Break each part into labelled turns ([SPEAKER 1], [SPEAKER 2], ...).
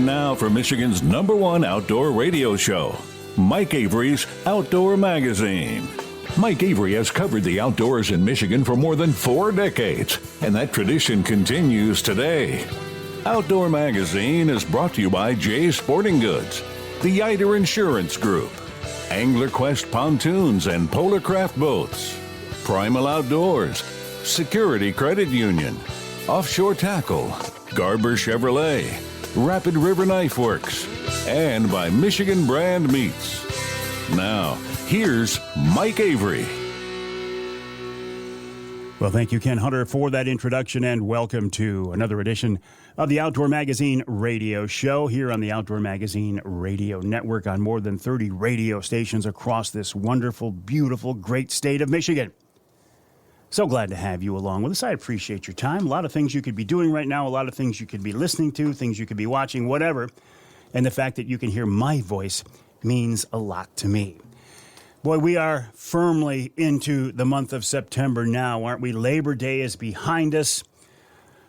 [SPEAKER 1] And now for Michigan's #1 outdoor radio show, Mike Avery's Outdoor Magazine. Mike Avery has covered the outdoors in Michigan for more than 4 decades, and that tradition continues today. Outdoor Magazine is brought to you by Jay's Sporting Goods, the Yider Insurance Group, Angler Quest Pontoons and Polarcraft Boats, Primal Outdoors, Security Credit Union, Offshore Tackle, Garber Chevrolet, Rapid River Knife Works, and by Michigan Brand Meats. Now, here's Mike Avery.
[SPEAKER 2] Well, thank you, Ken Hunter, for that introduction, and welcome to another edition of the Outdoor Magazine radio show here on the Outdoor Magazine radio network on more than 30 radio stations across this wonderful, beautiful, great state of Michigan. So glad to have you along with us. I appreciate your time. A lot of things you could be doing right now, a lot of things you could be listening to, things you could be watching, whatever. And the fact that you can hear my voice means a lot to me. Boy, we are firmly into the month of September now, aren't we? Labor Day is behind us.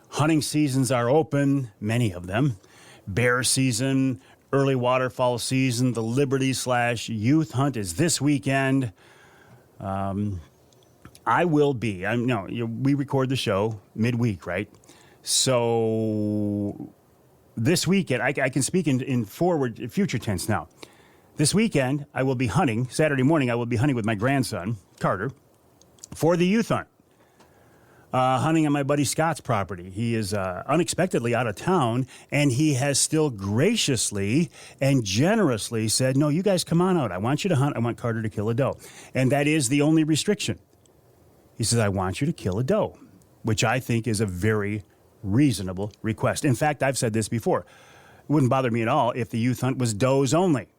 [SPEAKER 2] Hunting seasons are open, many of them. Bear season, early waterfowl season, the Liberty/Youth Hunt is this weekend. We record the show midweek, right? So this weekend, I can speak in future tense now. This weekend, I will be hunting. Saturday morning, I will be hunting with my grandson, Carter, for the youth hunt. Hunting on my buddy Scott's property. He is unexpectedly out of town, and he has still graciously and generously said, no, you guys come on out. I want you to hunt. I want Carter to kill a doe. And that is the only restriction. He says, I want you to kill a doe, which I think is a very reasonable request. In fact, I've said this before. It wouldn't bother me at all if the youth hunt was does only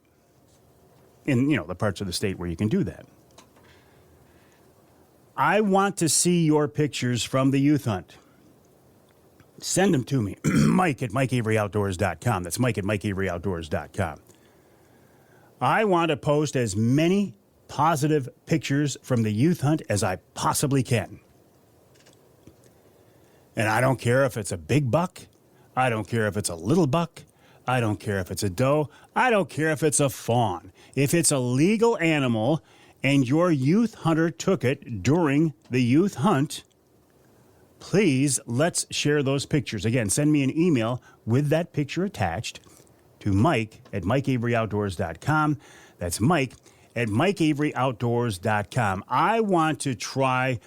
[SPEAKER 2] in, the parts of the state where you can do that. I want to see your pictures from the youth hunt. Send them to me, Mike at MikeAveryOutdoors.com. That's Mike at MikeAveryOutdoors.com. I want to post as many positive pictures from the youth hunt as I possibly can. And I don't care if it's a big buck. I don't care if it's a little buck. I don't care if it's a doe. I don't care if it's a fawn. If it's a legal animal and your youth hunter took it during the youth hunt, please let's share those pictures. Again, send me an email with that picture attached to Mike at MikeAveryOutdoors.com. That's Mike at MikeAveryOutdoors.com. I want to try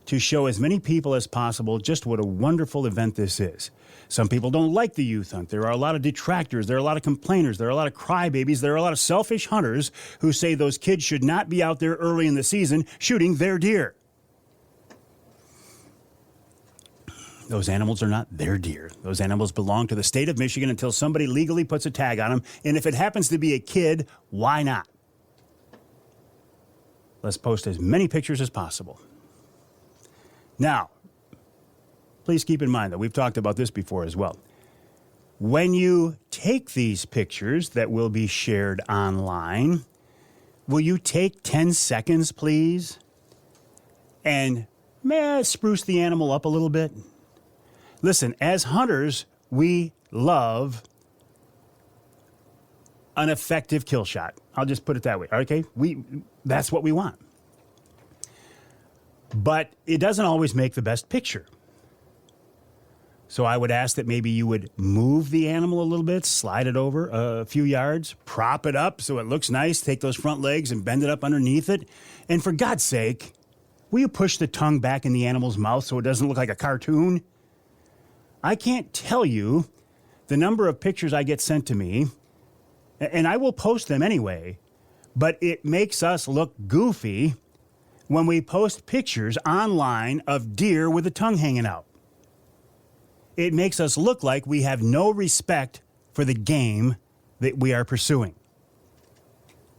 [SPEAKER 2] to show as many people as possible just what a wonderful event this is. Some people don't like the youth hunt. There are a lot of detractors. There are a lot of complainers. There are a lot of crybabies. There are a lot of selfish hunters who say those kids should not be out there early in the season shooting their deer. Those animals are not their deer. Those animals belong to the state of Michigan until somebody legally puts a tag on them. And if it happens to be a kid, why not? Let's post as many pictures as possible. Now, please keep in mind that we've talked about this before as well. When you take these pictures that will be shared online, will you take 10 seconds, please, and spruce the animal up a little bit? Listen, as hunters, we love an effective kill shot. I'll just put it that way, okay? That's what we want. But it doesn't always make the best picture. So I would ask that maybe you would move the animal a little bit, slide it over a few yards, prop it up so it looks nice, take those front legs and bend it up underneath it. And for God's sake, will you push the tongue back in the animal's mouth so it doesn't look like a cartoon? I can't tell you the number of pictures I get sent to me, and I will post them anyway, but it makes us look goofy when we post pictures online of deer with the tongue hanging out. It makes us look like we have no respect for the game that we are pursuing.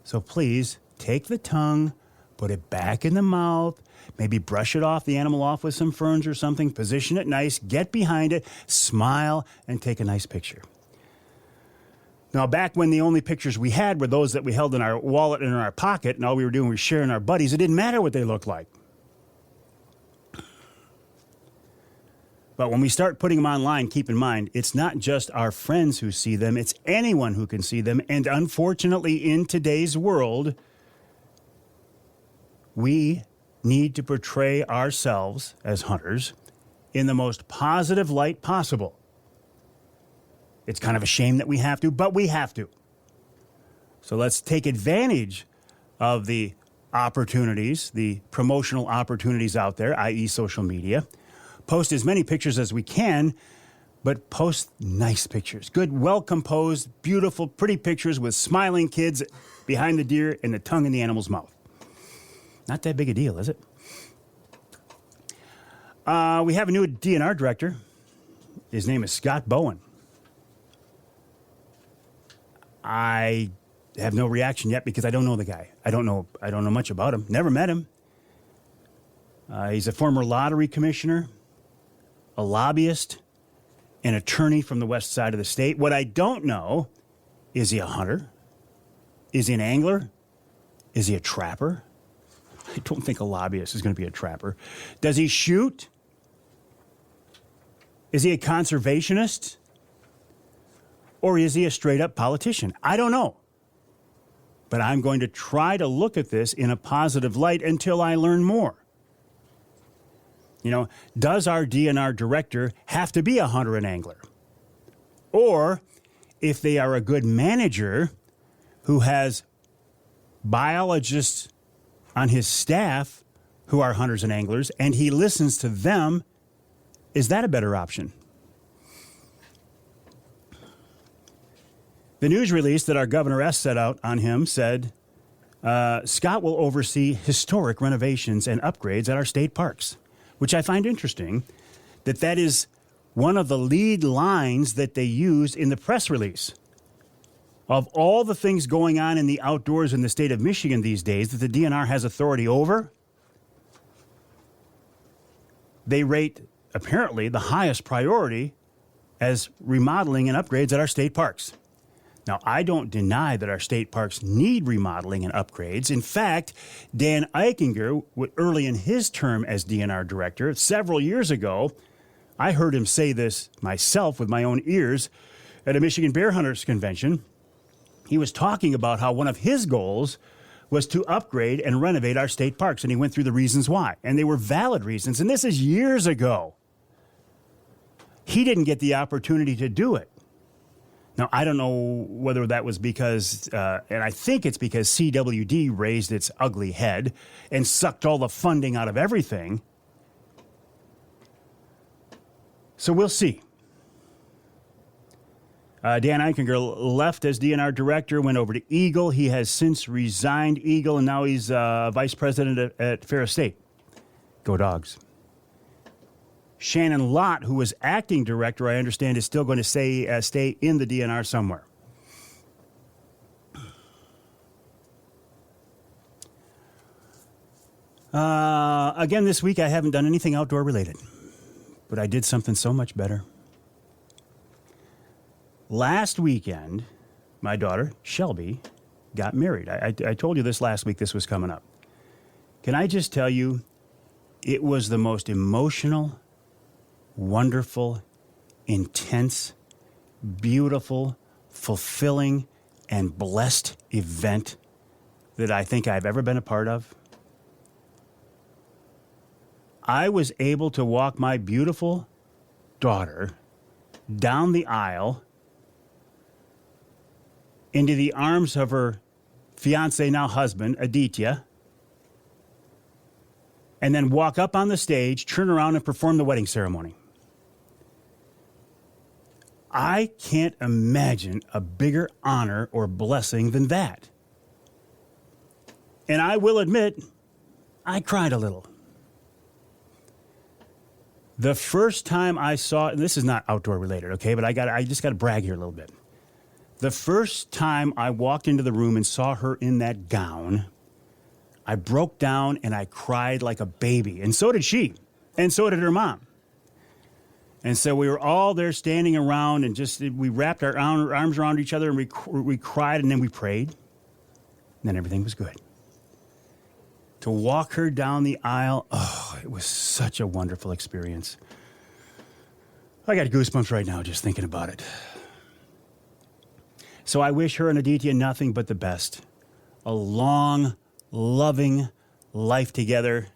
[SPEAKER 2] So please take the tongue, put it back in the mouth, maybe brush it off, the animal off with some ferns or something, position it nice, get behind it, smile, and take a nice picture. Now, back when the only pictures we had were those that we held in our wallet and in our pocket, and all we were doing was sharing our buddies, it didn't matter what they looked like. But when we start putting them online, keep in mind, it's not just our friends who see them, it's anyone who can see them. And unfortunately, in today's world, we need to portray ourselves as hunters in the most positive light possible. It's kind of a shame that we have to, but we have to. So let's take advantage of the opportunities, the promotional opportunities out there, i.e. social media. Post as many pictures as we can, but post nice pictures. Good, well-composed, beautiful, pretty pictures with smiling kids behind the deer and the tongue in the animal's mouth. Not that big a deal, is it? We have a new DNR director. His name is Scott Bowen. I have no reaction yet because I don't know the guy. I don't know much about him. Never met him. He's a former lottery commissioner, a lobbyist, an attorney from the west side of the state. What I don't know, is he a hunter? Is he an angler? Is he a trapper? I don't think a lobbyist is going to be a trapper. Does he shoot? Is he a conservationist? Or is he a straight-up politician? I don't know. But I'm going to try to look at this in a positive light until I learn more. You know, does our DNR director have to be a hunter and angler? Or if they are a good manager who has biologists on his staff who are hunters and anglers, and he listens to them, is that a better option? The news release that our governoress set out on him said, Scott will oversee historic renovations and upgrades at our state parks, which I find interesting that is one of the lead lines that they use in the press release. Of all the things going on in the outdoors in the state of Michigan these days that the DNR has authority over, they rate, apparently, the highest priority as remodeling and upgrades at our state parks. Now, I don't deny that our state parks need remodeling and upgrades. In fact, Dan Eichinger, early in his term as DNR director, several years ago, I heard him say this myself with my own ears at a Michigan Bear Hunters Convention. He was talking about how one of his goals was to upgrade and renovate our state parks, and he went through the reasons why. And they were valid reasons, and this is years ago. He didn't get the opportunity to do it. Now, I don't know whether that was because, and I think it's because CWD raised its ugly head and sucked all the funding out of everything. So we'll see. Dan Eichinger left as DNR director, went over to Eagle. He has since resigned Eagle, and now he's vice president at Ferris State. Go Dogs. Shannon Lott, who was acting director, I understand, is still going to stay in the DNR somewhere. Again, this week I haven't done anything outdoor related, but I did something so much better. Last weekend, my daughter, Shelby, got married. I told you this last week, this was coming up. Can I just tell you, it was the most emotional, wonderful, intense, beautiful, fulfilling, and blessed event that I think I've ever been a part of. I was able to walk my beautiful daughter down the aisle into the arms of her fiancé, now husband, Aditya, and then walk up on the stage, turn around, and perform the wedding ceremony. I can't imagine a bigger honor or blessing than that. And I will admit, I cried a little. The first time I saw, and this is not outdoor related, okay, but I just got to brag here a little bit. The first time I walked into the room and saw her in that gown, I broke down and I cried like a baby. And so did she. And so did her mom. And so we were all there standing around and we wrapped our arms around each other and we cried and then we prayed. And then everything was good. To walk her down the aisle, oh, it was such a wonderful experience. I got goosebumps right now just thinking about it. So I wish her and Aditya nothing but the best. A long, loving life together.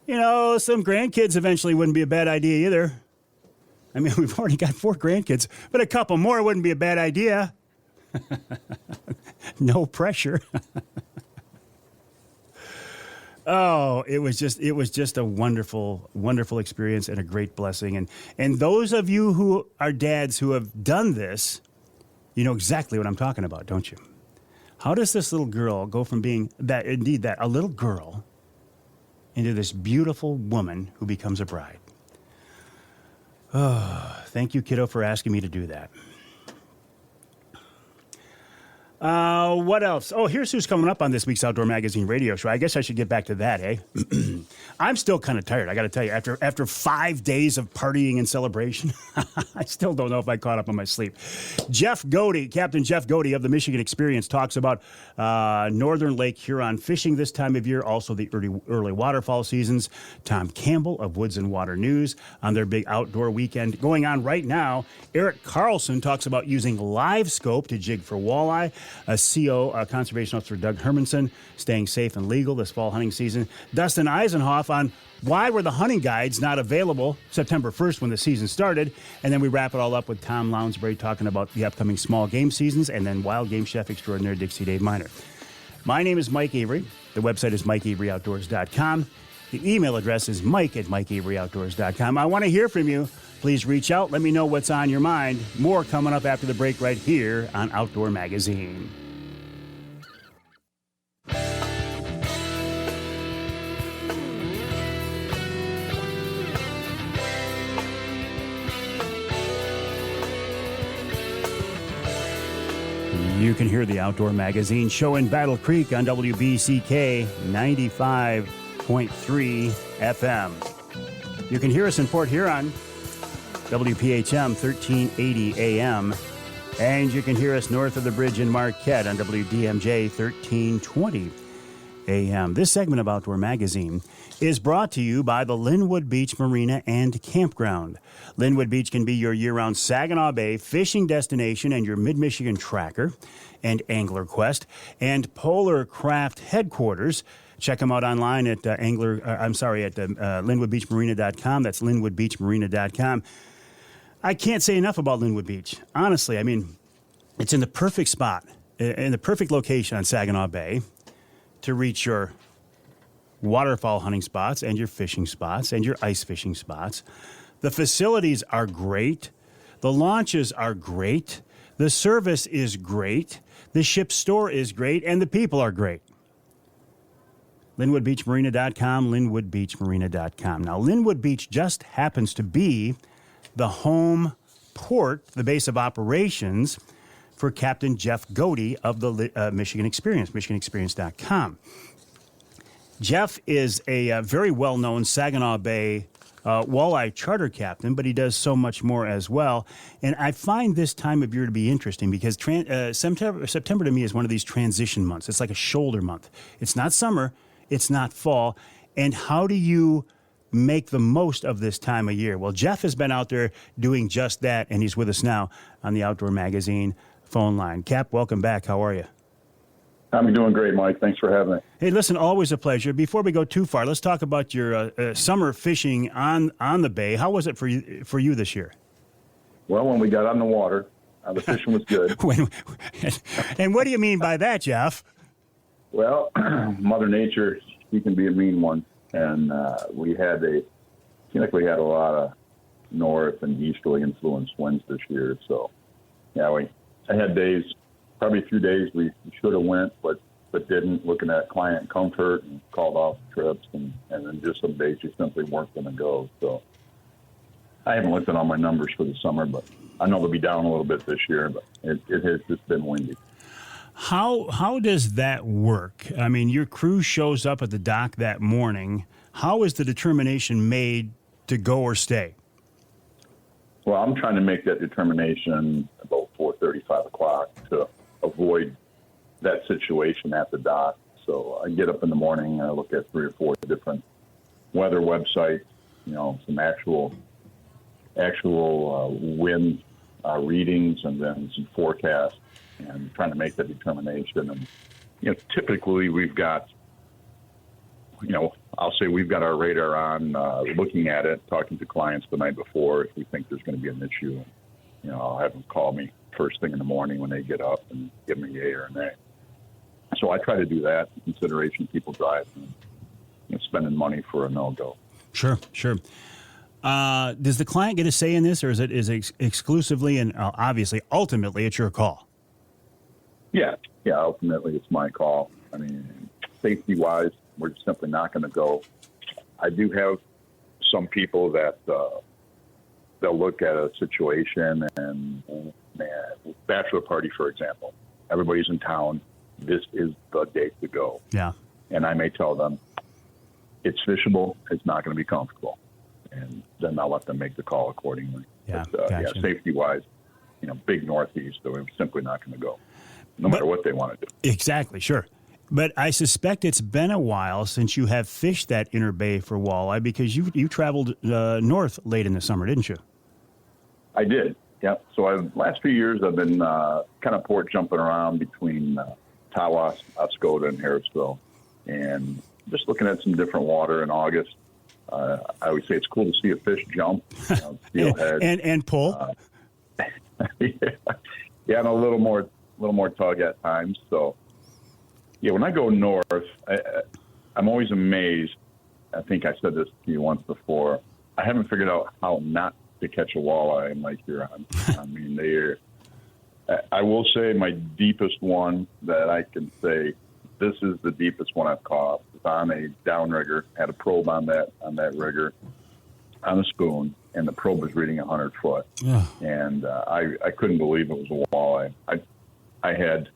[SPEAKER 2] You know, some grandkids eventually wouldn't be a bad idea either. I mean, we've already got 4 grandkids, but a couple more wouldn't be a bad idea. No pressure. Oh, it was just a wonderful, wonderful experience and a great blessing. And those of you who are dads who have done this, you know exactly what I'm talking about, don't you? How does this little girl go from being a little girl into this beautiful woman who becomes a bride? Oh, thank you, kiddo, for asking me to do that. What else? Oh, here's who's coming up on this week's Outdoor Magazine radio show. I guess I should get back to that, eh? I'm still kind of tired, I got to tell you. After 5 days of partying and celebration, I still don't know if I caught up on my sleep. Jeff Godi, Captain Jeff Godi of the Michigan Experience, talks about Northern Lake Huron fishing this time of year, also the early waterfowl seasons. Tom Campbell of Woods-n-Waternews on their big outdoor weekend going on right now. Erich Carlson talks about using livescope to jig for walleye. CO, Conservation Officer Doug Hermanson, staying safe and legal this fall hunting season. Dustin Isenhoff on why were the hunting guides not available September 1st when the season started. And then we wrap it all up with Tom Lounsbury talking about the upcoming small game seasons, and then wild game chef extraordinaire Dixie Dave Minar. My name is Mike Avery. The website is MikeAveryOutdoors.com. The email address is mike@MikeAveryOutdoors.com. I want to hear from you. Please reach out. Let me know what's on your mind. More coming up after the break right here on Outdoor Magazine. You can hear the Outdoor Magazine show in Battle Creek on WBCK 95.3 FM. You can hear us in Port Huron, WPHM 1380 AM. And you can hear us north of the bridge in Marquette on WDMJ 1320 AM. This segment of Outdoor Magazine is brought to you by the Linwood Beach Marina and Campground. Linwood Beach can be your year-round Saginaw Bay fishing destination and your Mid-Michigan tracker and angler quest and Polar Craft headquarters. Check them out online at linwoodbeachmarina.com. That's linwoodbeachmarina.com. I can't say enough about Linwood Beach. Honestly, I mean, it's in the perfect spot, in the perfect location on Saginaw Bay to reach your waterfowl hunting spots and your fishing spots and your ice fishing spots. The facilities are great. The launches are great. The service is great. The ship store is great. And the people are great. LinwoodBeachMarina.com, LinwoodBeachMarina.com. Now, Linwood Beach just happens to be the home port, the base of operations for Captain Jeff Godi of the Michigan Experience, MichiganExperience.com. Jeff is a very well-known Saginaw Bay walleye charter captain, but he does so much more as well. And I find this time of year to be interesting because September to me is one of these transition months. It's like a shoulder month. It's not summer. It's not fall. And how do you make the most of this time of year? Well, Jeff has been out there doing just that, and he's with us now on the Outdoor Magazine phone line. Cap, welcome back. How are you?
[SPEAKER 3] I'm doing great, Mike. Thanks for having me.
[SPEAKER 2] Hey, listen, always a pleasure. Before we go too far, let's talk about your summer fishing on the bay. How was it for you this year?
[SPEAKER 3] Well, when we got on the water, the fishing was good.
[SPEAKER 2] And what do you mean by that, Jeff?
[SPEAKER 3] Well, Mother Nature, she can be a mean one. And we had a lot of north and easterly influenced winds this year. So, yeah, I had days, probably a few days we should have went, but didn't, looking at client comfort and called off trips. And then just some days you simply weren't going to go. So I haven't looked at all my numbers for the summer, but I know they'll be down a little bit this year, but it has just been windy.
[SPEAKER 2] How does that work? I mean, your crew shows up at the dock that morning. How is the determination made to go or stay?
[SPEAKER 3] Well, I'm trying to make that determination about 4:30, 5 o'clock to avoid that situation at the dock. So I get up in the morning, I look at 3 or 4 different weather websites, some actual actual wind readings and then some forecasts and trying to make that determination. And, typically we've got, I'll say we've got our radar on, looking at it, talking to clients the night before if we think there's going to be an issue. I'll have them call me first thing in the morning when they get up and give me a yay or a nay. So I try to do that in consideration people drive and spending money for a no-go.
[SPEAKER 2] Sure. Does the client get a say in this, or is it exclusively and obviously, ultimately, it's your call?
[SPEAKER 3] Yeah, ultimately it's my call. I mean, safety-wise, we're simply not going to go. I do have some people that they'll look at a situation and bachelor party, for example. Everybody's in town. This is the day to go.
[SPEAKER 2] Yeah.
[SPEAKER 3] And I may tell them it's fishable. It's not going to be comfortable. And then I'll let them make the call accordingly.
[SPEAKER 2] Yeah,
[SPEAKER 3] but,
[SPEAKER 2] gotcha.
[SPEAKER 3] safety-wise, big northeast, so we're simply not going to go, no matter what they want to do.
[SPEAKER 2] Exactly, sure. But I suspect it's been a while since you have fished that inner bay for walleye, because you traveled north late in the summer, didn't you?
[SPEAKER 3] I did, yeah. So last few years I've been kind of port jumping around between Tawas, Oscoda, and Harrisville, and just looking at some different water in August. I always say it's cool to see a fish jump, steelhead, and
[SPEAKER 2] pull.
[SPEAKER 3] Yeah, and a little more tug at times. So, yeah, when I go north, I'm always amazed. I think I said this to you once before. I haven't figured out how not to catch a walleye in Lake Huron. I mean, I will say my deepest one that I can say this is the deepest one I've caught. It's on a downrigger. Had a probe on that rigger on a spoon, and the probe was reading 100 foot. Yeah. And I couldn't believe it was a walleye. I had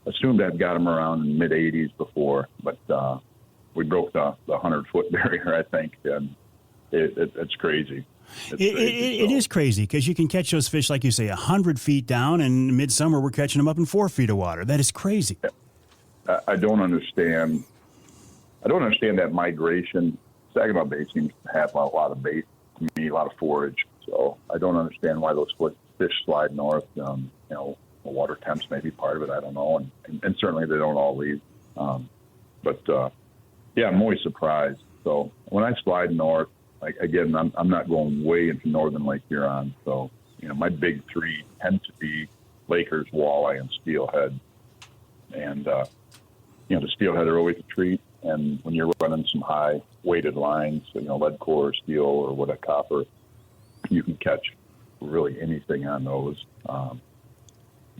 [SPEAKER 3] assumed I'd got him around in mid-80s before, but we broke the 100-foot barrier, I think, and it's crazy.
[SPEAKER 2] It is crazy, because you can catch those fish, like you say, 100 feet down, and in midsummer we're catching them up in 4 feet of water. That is crazy.
[SPEAKER 3] I don't understand. That migration. Saginaw Bay seems to have a lot of bait, to me, a lot of forage. So I don't understand why those fish slide north. The water temps may be part of it. I don't know, and certainly they don't all leave. But I'm always surprised. So when I slide north, again, I'm not going way into Northern Lake Huron. So my big three tend to be Lakers, walleye, and steelhead. And the steelhead are always a treat. And when you're running some high weighted lines, lead core, steel, or what, a copper, you can catch really anything on those.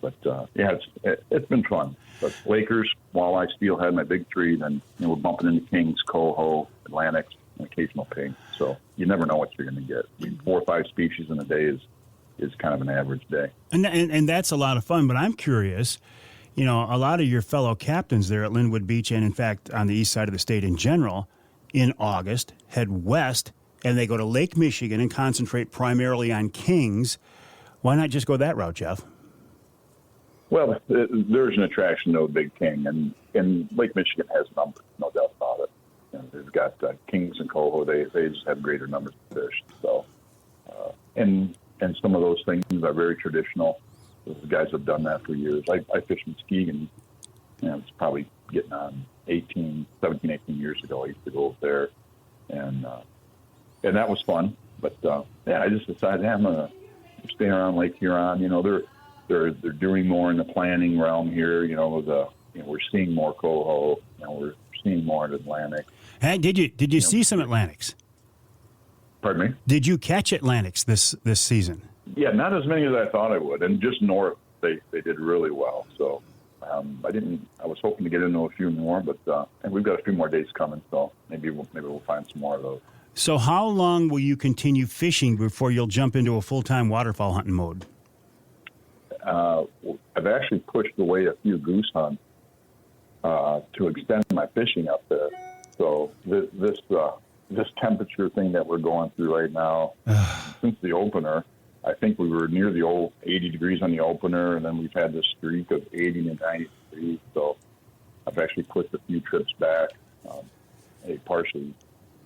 [SPEAKER 3] It's been fun. But Lakers, walleye, steelhead, my big three. Then we're bumping into kings, coho, Atlantics, and occasional pink. So you never know what you're going to get. 4 or 5 species in a day is kind of an average day.
[SPEAKER 2] And that's a lot of fun. But I'm curious. A lot of your fellow captains there at Linwood Beach, and in fact on the east side of the state in general, in August head west and they go to Lake Michigan and concentrate primarily on kings. Why not just go that route, Jeff?
[SPEAKER 3] Well, there's an attraction to a big king, and Lake Michigan has numbers, no doubt about it. They've got kings and coho. They just have greater numbers of fish. So, and some of those things are very traditional. Those guys have done that for years. I fished Muskegon. It's probably getting on 17, 18 years ago. I used to go up there, and that was fun. But I just decided I'm gonna stay around Lake Huron. They're doing more in the planning realm here. We're seeing more coho. We're seeing more in Atlantic.
[SPEAKER 2] Hey, did you see some Atlantics?
[SPEAKER 3] Pardon me?
[SPEAKER 2] Did you catch Atlantics this season?
[SPEAKER 3] Yeah, not as many as I thought I would, and just north they did really well. So I was hoping to get into a few more, but and we've got a few more days coming, so maybe we'll find some more of those.
[SPEAKER 2] So how long will you continue fishing before you'll jump into a full-time waterfowl hunting mode?
[SPEAKER 3] I've actually pushed away a few goose hunts to extend my fishing up there. So this temperature thing that we're going through right now, since the opener, I think we were near the old 80 degrees on the opener, and then we've had this streak of 80 and 90 degrees. So I've actually pushed a few trips back, partially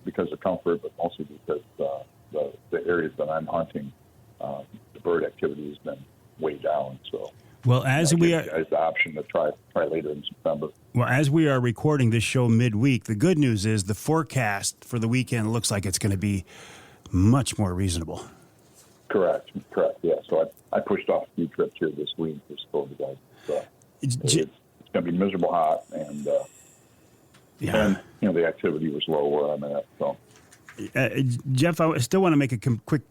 [SPEAKER 3] because of comfort, but mostly because the areas that I'm hunting, the bird activity has been way down. So,
[SPEAKER 2] well, as we are,
[SPEAKER 3] guys the option to try later in September.
[SPEAKER 2] Well, as we are recording this show midweek, the good news is the forecast for the weekend looks like it's going to be much more reasonable.
[SPEAKER 3] Correct. Yeah. So I pushed off a few trips here this week. Just told you guys. So it's going to be miserable hot, and the activity was low where I'm at. So.
[SPEAKER 2] Jeff, I still want to make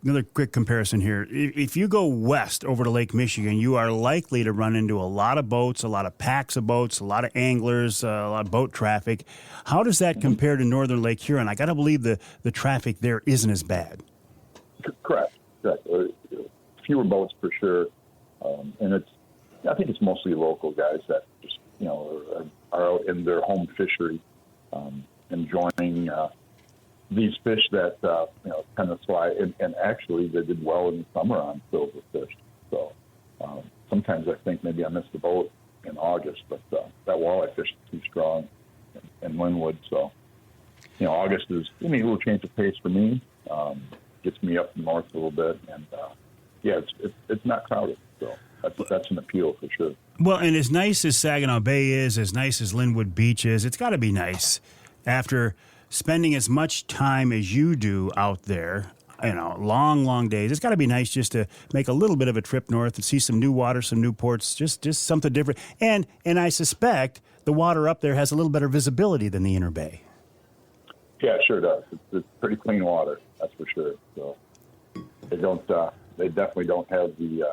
[SPEAKER 2] another quick comparison here. If you go west over to Lake Michigan, you are likely to run into a lot of boats, a lot of packs of boats, a lot of anglers, a lot of boat traffic. How does that compare to Northern Lake Huron? I got to believe the traffic there isn't as bad.
[SPEAKER 3] Correct. Fewer boats for sure, and I think it's mostly local guys that just are out in their home fishery, enjoying these fish that kind of fly, and actually they did well in the summer on silverfish. So sometimes I think maybe I missed the boat in August, but that walleye fish is too strong in Linwood. So August is a little change of pace for me. Gets me up north a little bit, and it's not crowded. So that's an appeal for sure.
[SPEAKER 2] Well, and as nice as Saginaw Bay is, as nice as Linwood Beach is, it's got to be nice after spending as much time as you do out there, long days. It's got to be nice just to make a little bit of a trip north and see some new water, some new ports, just something different. And I suspect the water up there has a little better visibility than the inner bay. Yeah,
[SPEAKER 3] it sure does. It's pretty clean water, that's for sure. So they definitely don't have the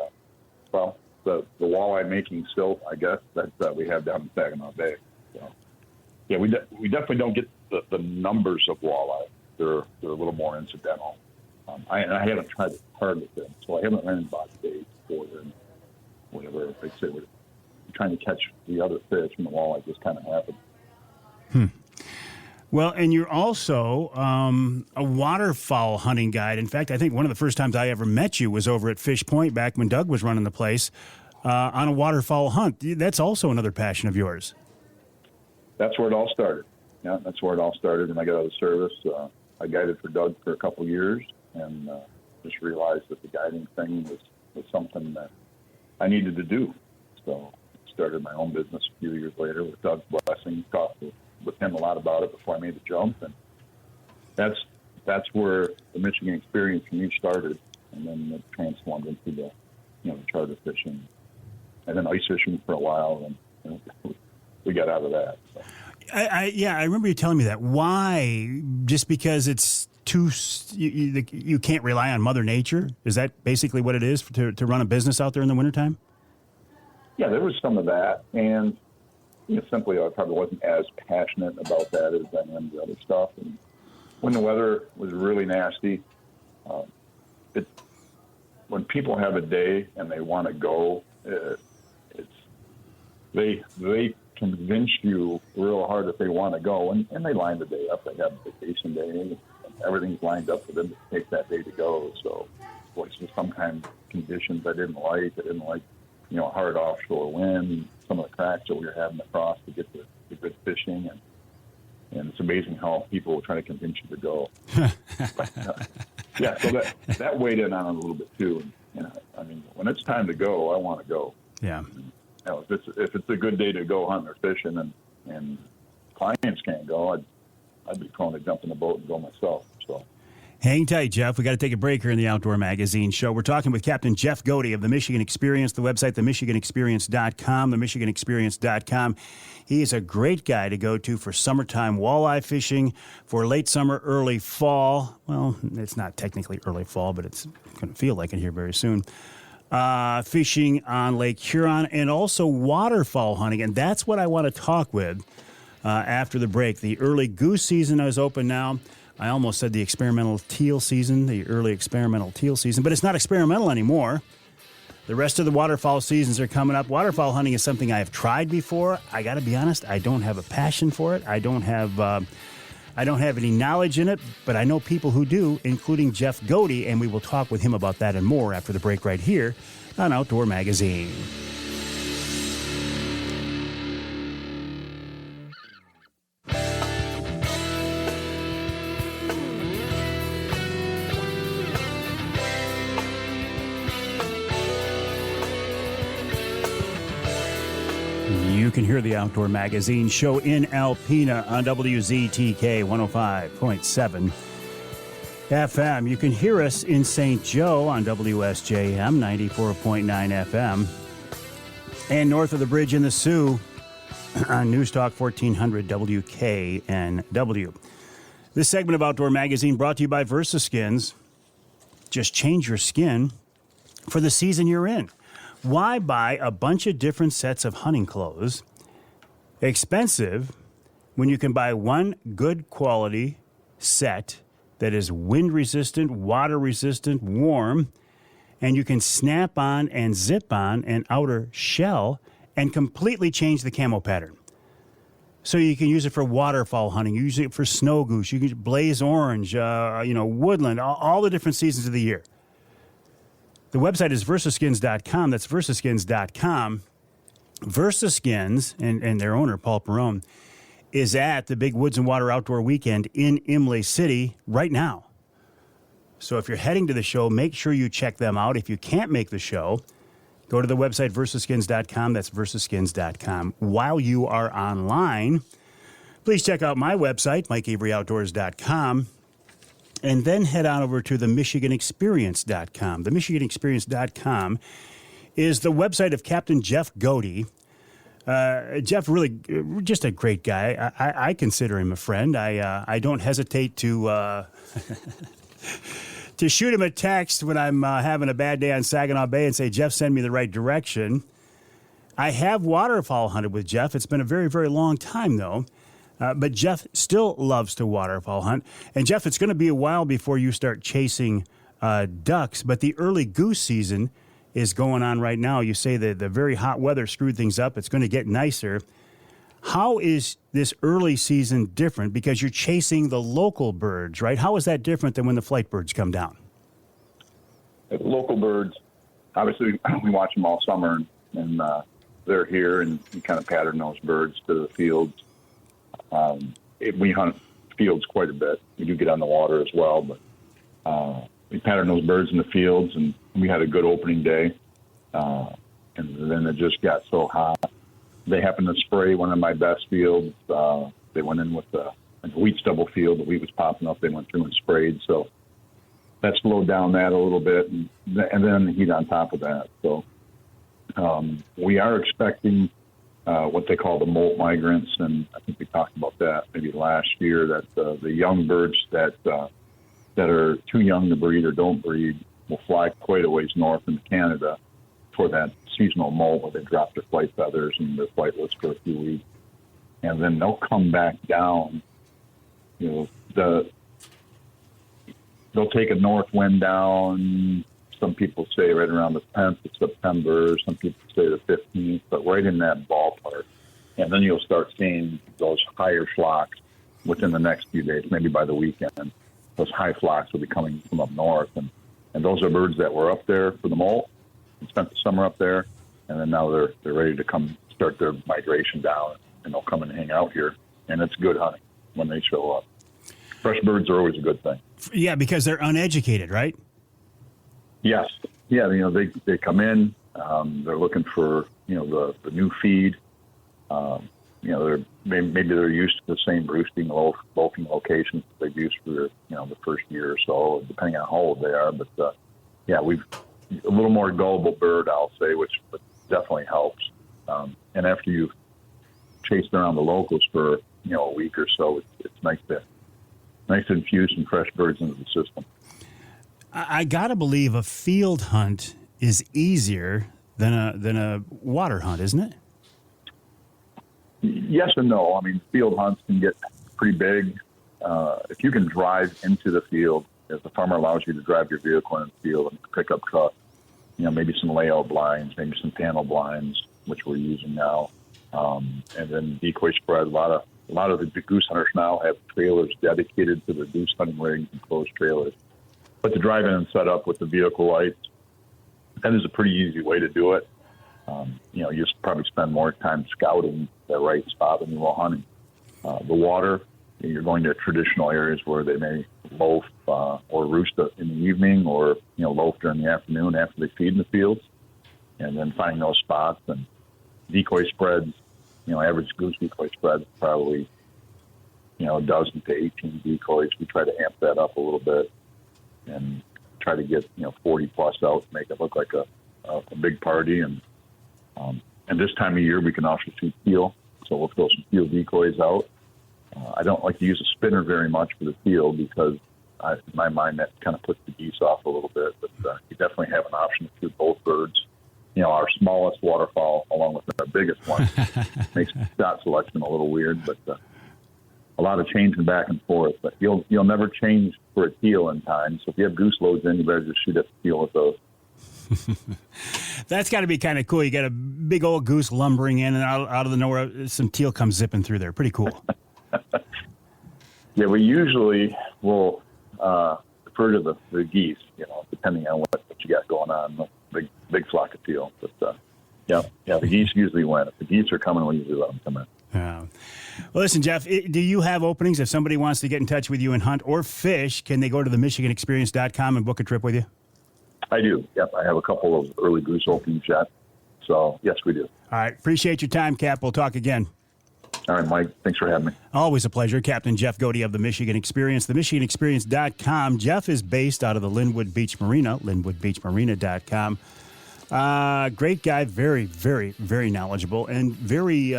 [SPEAKER 3] walleye making silt, I guess, that we have down in Saginaw Bay. So yeah, we definitely don't get the numbers of walleye. They're a little more incidental. I haven't tried to target them, so I haven't ran box days for them. Whatever they say, we're trying to catch the other fish, and the walleye just kind of happen.
[SPEAKER 2] Well, and you're also a waterfowl hunting guide. In fact, I think one of the first times I ever met you was over at Fish Point back when Doug was running the place on a waterfowl hunt. That's also another passion of yours.
[SPEAKER 3] That's where it all started. Yeah, that's where it all started when I got out of service. I guided for Doug for a couple of years, and just realized that the guiding thing was something that I needed to do. So I started my own business a few years later with Doug's blessing. Talked with him a lot about it before I made the jump, and that's where the Michigan experience for me started, and then it transformed into the charter fishing, and then ice fishing for a while, and we got out of that. So.
[SPEAKER 2] I remember you telling me that. Why? Just because it's you can't rely on Mother Nature? Is that basically what it is to run a business out there in the wintertime?
[SPEAKER 3] Yeah, there was some of that, and simply I probably wasn't as passionate about that as I am the other stuff. And when the weather was really nasty, when people have a day and they want to go, they convince you real hard that they want to go, and they line the day up. They have a vacation day, and everything's lined up for them to take that day to go. So, just sometimes conditions I didn't like. Hard offshore wind, some of the cracks that we were having across to get the good fishing, and it's amazing how people will try to convince you to go. So that weighed in on it a little bit too. And when it's time to go, I want to go.
[SPEAKER 2] Yeah.
[SPEAKER 3] If it's a good day to go hunting or fishing, and clients can't go, I'd be prone to jump in the boat and go myself. So.
[SPEAKER 2] Hang tight, Jeff. We got to take a break here in the Outdoor Magazine show. We're talking with Captain Jeff Godi of the Michigan Experience, the website, themichiganexperience.com, themichiganexperience.com. He is a great guy to go to for summertime walleye fishing, for late summer, early fall. Well, it's not technically early fall, but it's going to feel like it here very soon. Fishing on Lake Huron, and also waterfowl hunting. And that's what I want to talk with after the break. The early goose season is open now. I almost said the experimental teal season, the early experimental teal season, but it's not experimental anymore. The rest of the waterfowl seasons are coming up. Waterfowl hunting is something I have tried before. I got to be honest, I don't have a passion for it. I don't have any knowledge in it, but I know people who do, including Jeff Godi, and we will talk with him about that and more after the break right here on Outdoor Magazine. can hear the Outdoor Magazine show in Alpena on WZTK 105.7 FM. You can hear us in St. Joe on WSJM 94.9 FM. And north of the bridge in the Sioux on News Talk 1400 WKNW. This segment of Outdoor Magazine brought to you by VersaSkins. Just change your skin for the season you're in. Why buy a bunch of different sets of hunting clothes, expensive, when you can buy one good quality set that is wind resistant, water resistant, warm, and you can snap on and zip on an outer shell and completely change the camo pattern. So you can use it for waterfowl hunting, you use it for snow goose, you can use blaze orange, woodland, all the different seasons of the year. The website is versaskins.com. That's versaskins.com. VersaSkins and their owner, Paul Perrone, is at the big Woods and Water Outdoor Weekend in Imlay City right now. So if you're heading to the show, make sure you check them out. If you can't make the show, go to the website versaskins.com. That's versaskins.com. While you are online, please check out my website, MikeAveryOutdoors.com, and then head on over to the MichiganExperience.com. The MichiganExperience.com is the website of Captain Jeff Godi. Jeff, really, just a great guy. I consider him a friend. I don't hesitate to to shoot him a text when I'm having a bad day on Saginaw Bay and say, Jeff, send me the right direction. I have waterfowl hunted with Jeff. It's been a very, very long time, though. But Jeff still loves to waterfowl hunt. And, Jeff, it's going to be a while before you start chasing ducks. But the early goose season is going on right now. You say that the very hot weather screwed things up. It's going to get nicer. How is this early season different? Because you're chasing the local birds, right? How is that different than when the flight birds come down?
[SPEAKER 3] The local birds, obviously, we watch them all summer, and they're here, and we kind of pattern those birds to the fields. We hunt fields quite a bit. We do get on the water as well, but we pattern those birds in the fields, and we had a good opening day. And then it just got so hot. They happened to spray one of my best fields. They went in with a wheat stubble field. The wheat was popping up. They went through and sprayed. So that slowed down that a little bit, and then the heat on top of that. So we are expecting what they call the molt migrants, and I think we talked about that maybe last year, that the young birds that are too young to breed or don't breed will fly quite a ways north into Canada for that seasonal molt where they drop their flight feathers and they're flightless for a few weeks. And then they'll come back down. They'll take a north wind down. Some people say right around the 10th of September. Some people say the 15th, but right in that ballpark. And then you'll start seeing those higher flocks within the next few days, maybe by the weekend. Those high flocks will be coming from up north. And those are birds that were up there for the molt and spent the summer up there. And then now they're ready to come start their migration down, and they'll come and hang out here. And it's good hunting when they show up. Fresh birds are always a good thing.
[SPEAKER 2] Yeah, because they're uneducated, right?
[SPEAKER 3] Yes. Yeah, they come in, they're looking for, the new feed. Maybe they're used to the same roosting, loafing locations that they've used for the first year or so, depending on how old they are. But, we've a little more gullible bird, I'll say, which definitely helps. And after you've chased around the locals for, a week or so, it's nice to infuse some fresh birds into the system.
[SPEAKER 2] I gotta believe a field hunt is easier than a water hunt, isn't it?
[SPEAKER 3] Yes and no. I mean, field hunts can get pretty big. If you can drive into the field, if the farmer allows you to drive your vehicle in the field and pickup truck, maybe some layout blinds, maybe some panel blinds, which we're using now, and then decoy spread. A lot of the goose hunters now have trailers dedicated to their goose hunting rigs and closed trailers. But to drive in and set up with the vehicle lights, that is a pretty easy way to do it. You just probably spend more time scouting the right spot than you will hunting. The water, you're going to traditional areas where they may loaf or roost in the evening, or loaf during the afternoon after they feed in the fields, and then finding those spots. And decoy spreads, average goose decoy spread is probably, a dozen to 18 decoys. We try to amp that up a little bit and try to get, 40 plus out to make it look like a big party. And this time of year, we can also shoot teal. So we'll throw some teal decoys out. I don't like to use a spinner very much for the teal because in my mind, that kind of puts the geese off a little bit. But you definitely have an option to shoot both birds. Our smallest waterfowl, along with our biggest one, makes shot selection a little weird. But a lot of changing back and forth. But you'll never change for a teal in time. So if you have goose loads in, you better just shoot at the teal with those.
[SPEAKER 2] That's got to be kind of cool. You got a big old goose lumbering in, and out of the nowhere, some teal comes zipping through there. Pretty cool.
[SPEAKER 3] Yeah, we usually will refer to the geese, depending on what you got going on. Big flock of teal. But, the geese usually win. If the geese are coming, we usually let them come in.
[SPEAKER 2] Yeah. Well, listen, Jeff, do you have openings? If somebody wants to get in touch with you and hunt or fish, can they go to the MichiganExperience.com and book a trip with you?
[SPEAKER 3] I do. Yep, I have a couple of early goose openings yet. So, yes, we do.
[SPEAKER 2] All right. Appreciate your time, Cap. We'll talk again.
[SPEAKER 3] All right, Mike. Thanks for having me.
[SPEAKER 2] Always a pleasure. Captain Jeff Godi of the Michigan Experience, themichiganexperience.com. Jeff is based out of the Linwood Beach Marina, linwoodbeachmarina.com. Great guy, very, very, very knowledgeable, and very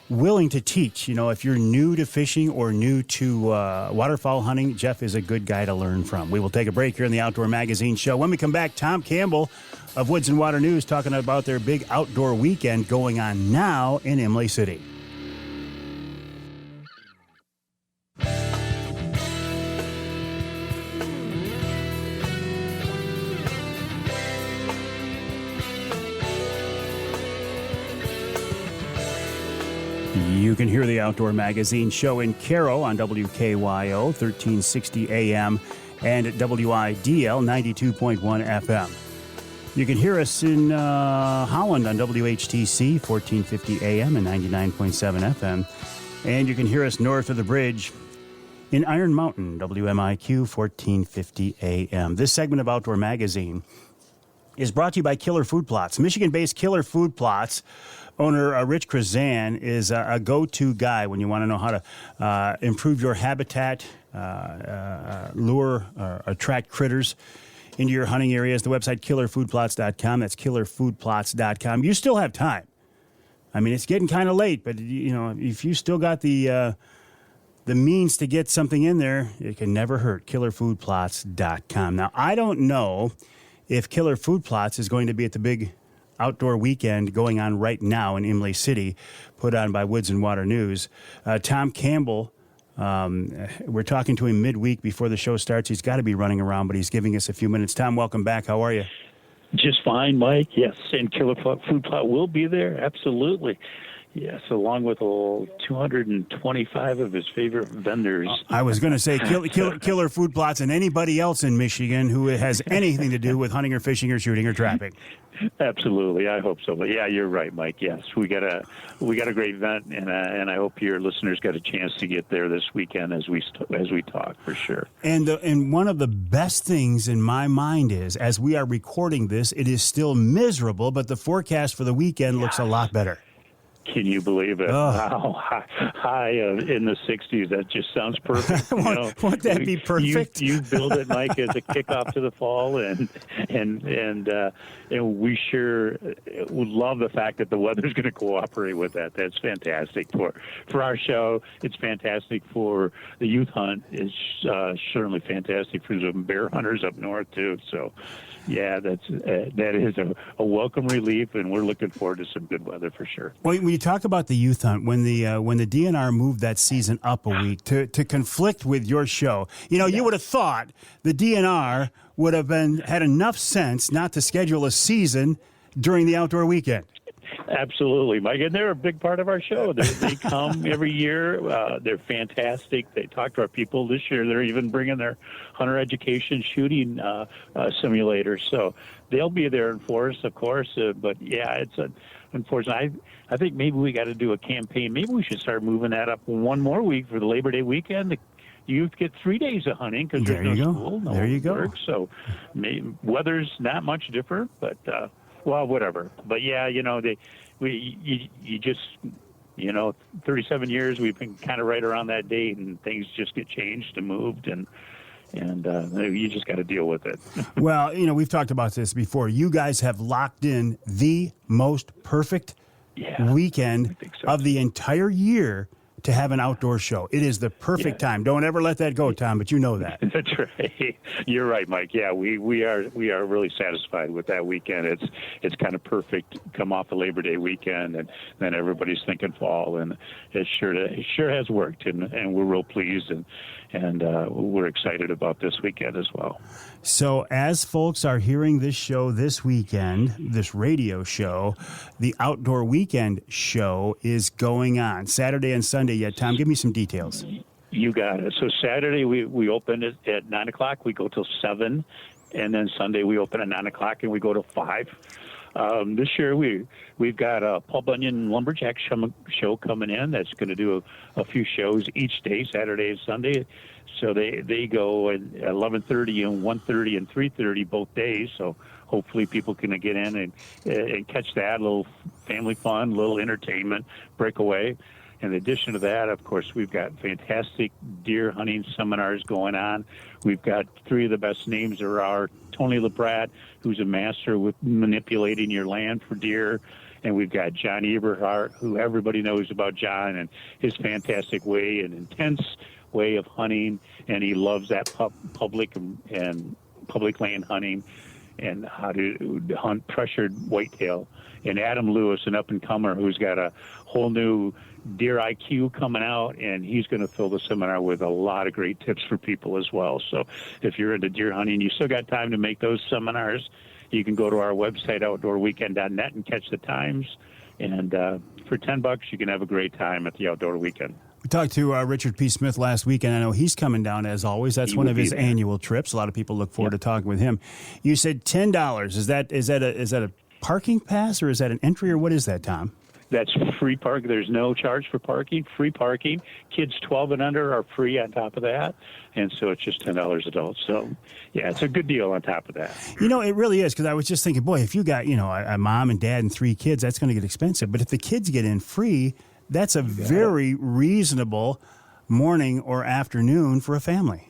[SPEAKER 2] willing to teach. If you're new to fishing or new to waterfowl hunting, Jeff is a good guy to learn from. We will take a break here in the Outdoor Magazine Show. When we come back, Tom Campbell of Woods-n-Waternews talking about their big outdoor weekend going on now in Imlay City. You can hear the Outdoor Magazine Show in Caro on WKYO 1360 AM and at WIDL 92.1 FM. You can hear us in Holland on WHTC 1450 AM and 99.7 FM. And you can hear us north of the bridge in Iron Mountain, WMIQ 1450 AM. This segment of Outdoor Magazine is brought to you by Killer Food Plots. Michigan-based Killer Food Plots owner Rich Krazan is a go-to guy when you want to know how to improve your habitat, lure, attract critters into your hunting areas. The website killerfoodplots.com. That's killerfoodplots.com. You still have time. I mean, it's getting kind of late, but if you still got the means to get something in there, it can never hurt. Killerfoodplots.com. Now, I don't know if Killer Food Plots is going to be at the big outdoor weekend going on right now in Imlay City, put on by Woods-n-Waternews. Tom Campbell, we're talking to him midweek before the show starts. He's got to be running around, but he's giving us a few minutes. Tom, welcome back. How are you?
[SPEAKER 4] Just fine, Mike. Yes, and Killer Food Plot will be there. Absolutely. Yes, along with 225 of his favorite vendors.
[SPEAKER 2] I was going to say Killer Food Plots and anybody else in Michigan who has anything to do with hunting or fishing or shooting or trapping.
[SPEAKER 4] Absolutely, I hope so. But yeah, you're right, Mike. Yes, we got a great event, and I hope your listeners got a chance to get there this weekend as we talk for sure.
[SPEAKER 2] And one of the best things in my mind is, as we are recording this, it is still miserable, but the forecast for the weekend looks a lot better.
[SPEAKER 4] Can you believe it? Wow, high in the 60s. That just sounds perfect.
[SPEAKER 2] Won't that be perfect?
[SPEAKER 4] You build it, Mike, as a kickoff to the fall, and we sure would love the fact that the weather's going to cooperate with that. That's fantastic for our show. It's fantastic for the youth hunt. It's certainly fantastic for some bear hunters up north too. So, yeah, that is a welcome relief, and we're looking forward to some good weather for sure.
[SPEAKER 2] Well, when you talk about the youth hunt, when the DNR moved that season up a week to conflict with your show, you would have thought the DNR would have had enough sense not to schedule a season during the outdoor weekend.
[SPEAKER 4] Absolutely, Mike, and they're a big part of our show. They come every year. They're fantastic. They talk to our people. This year, they're even bringing their hunter education shooting simulators. So they'll be there in force, of course. But yeah, it's unfortunate. I think maybe we got to do a campaign. Maybe we should start moving that up one more week for the Labor Day weekend. The youth get 3 days of hunting because there's no school, no work. So weather's not much different, but. Well, whatever. But yeah, you just, 37 years we've been kind of right around that date, and things just get changed and moved, and you just got to deal with it.
[SPEAKER 2] Well, we've talked about this before. You guys have locked in the most perfect weekend of the entire year to have an outdoor show. It is the perfect time. Don't ever let that go, Tom, but you know that.
[SPEAKER 4] That's right. You're right, Mike. Yeah, we are really satisfied with that weekend. It's kind of perfect. Come off the Labor Day weekend, and then everybody's thinking fall, and it sure has worked, and we're real pleased, and we're excited about this weekend as well.
[SPEAKER 2] So as folks are hearing this show this weekend, this radio show, the Outdoor Weekend show is going on Saturday and Sunday yet. Tom, give me some details.
[SPEAKER 4] You got it. So Saturday we open it at 9 o'clock. We go till 7, and then Sunday we open at 9 o'clock and we go to 5. This year we've got a Paul Bunyan Lumberjack show coming in that's going to do a few shows each day, Saturday and Sunday. So they go at 11:30 and 1:30 and 3:30 both days. So hopefully people can get in and catch that. A little family fun, a little entertainment, breakaway. In addition to that, of course, we've got fantastic deer hunting seminars going on. We've got 3 of the best names are our Tony LaBrat, who's a master with manipulating your land for deer. And we've got John Eberhardt, who everybody knows about John and his fantastic way and intense way of hunting. And he loves that public land hunting and how to hunt pressured whitetail. And Adam Lewis, an up-and-comer who's got a whole new deer IQ coming out, and he's going to fill the seminar with a lot of great tips for people as well. So if you're into deer hunting, you still got time to make those seminars. You can go to our website, outdoorweekend.net, and catch the times. And for $10, you can have a great time at the Outdoor Weekend.
[SPEAKER 2] We talked to Richard P. Smith last week, and I know he's coming down as always. That's one of his annual trips. A lot of people look forward to talking with him. You said $10. Is that a parking pass, or is that an entry, or what is that, Tom?
[SPEAKER 4] That's free park. There's no charge for parking, free parking. Kids 12 and under are free on top of that. And so it's just $10 adults. So, yeah, it's a good deal on top of that.
[SPEAKER 2] It really is, because I was just thinking, boy, if you got, a mom and dad and 3 kids, that's going to get expensive. But if the kids get in free, that's a very reasonable morning or afternoon for a family.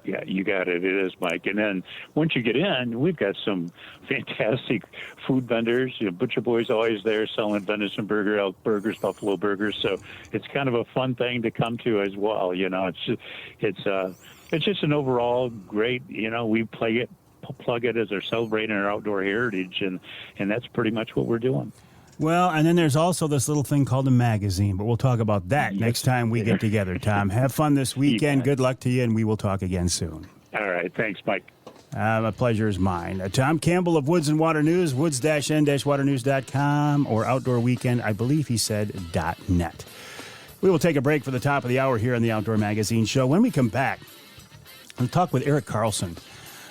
[SPEAKER 4] Yeah, you got it. It is, Mike. And then once you get in, we've got some fantastic food vendors. Butcher Boy's always there selling venison burger, elk burgers, buffalo burgers. So it's kind of a fun thing to come to as well. It's just an overall great. We plug it as our celebrating our outdoor heritage, and that's pretty much what we're doing.
[SPEAKER 2] Well, and then there's also this little thing called a magazine, but we'll talk about that next time we get together, Tom. Have fun this weekend. Good luck to you, and we will talk again soon.
[SPEAKER 4] All right. Thanks, Mike.
[SPEAKER 2] My pleasure is mine. Tom Campbell of Woods-n-Waternews, woods-n-waternews.com, or Outdoor Weekend, I believe he said, .net. We will take a break for the top of the hour here on the Outdoor Magazine Show. When we come back, we'll talk with Erich Carlson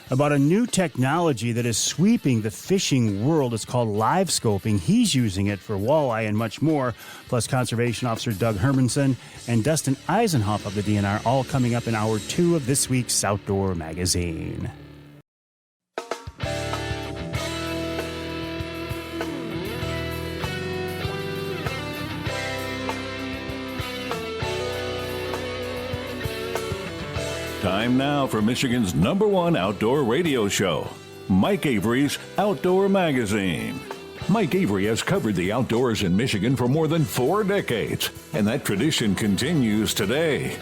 [SPEAKER 2] about a new technology that is sweeping the fishing world. It's called livescoping. He's using it for walleye and much more, plus Conservation Officer Doug Hermanson and Dustin Isenhoff of the DNR, all coming up in Hour 2 of this week's Outdoor Magazine.
[SPEAKER 1] Time now for Michigan's #1 outdoor radio show, Mike Avery's Outdoor Magazine. Mike Avery has covered the outdoors in Michigan for more than 4 decades, and that tradition continues today.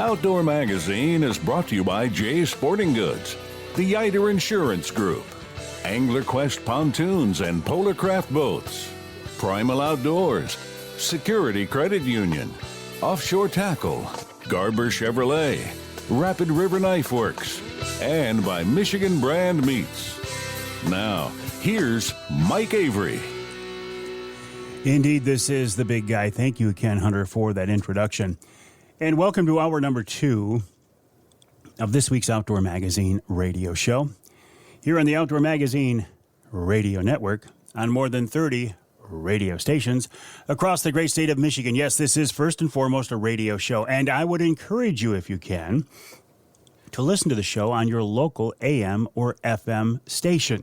[SPEAKER 1] Outdoor Magazine is brought to you by Jay's Sporting Goods, the Eider Insurance Group, Angler Quest Pontoons and Polar Craft Boats, Primal Outdoors, Security Credit Union, Offshore Tackle, Garber Chevrolet, Rapid River Knife Works, and by Michigan Brand Meats. Now, here's Mike Avery.
[SPEAKER 2] Indeed, this is the big guy. Thank you, Ken Hunter, for that introduction. And welcome to Hour number 2 of this week's Outdoor Magazine radio show. Here on the Outdoor Magazine Radio Network on more than 30 radio stations across the great state of Michigan. Yes, this is first and foremost a radio show, and I would encourage you, if you can, to listen to the show on your local AM or FM station.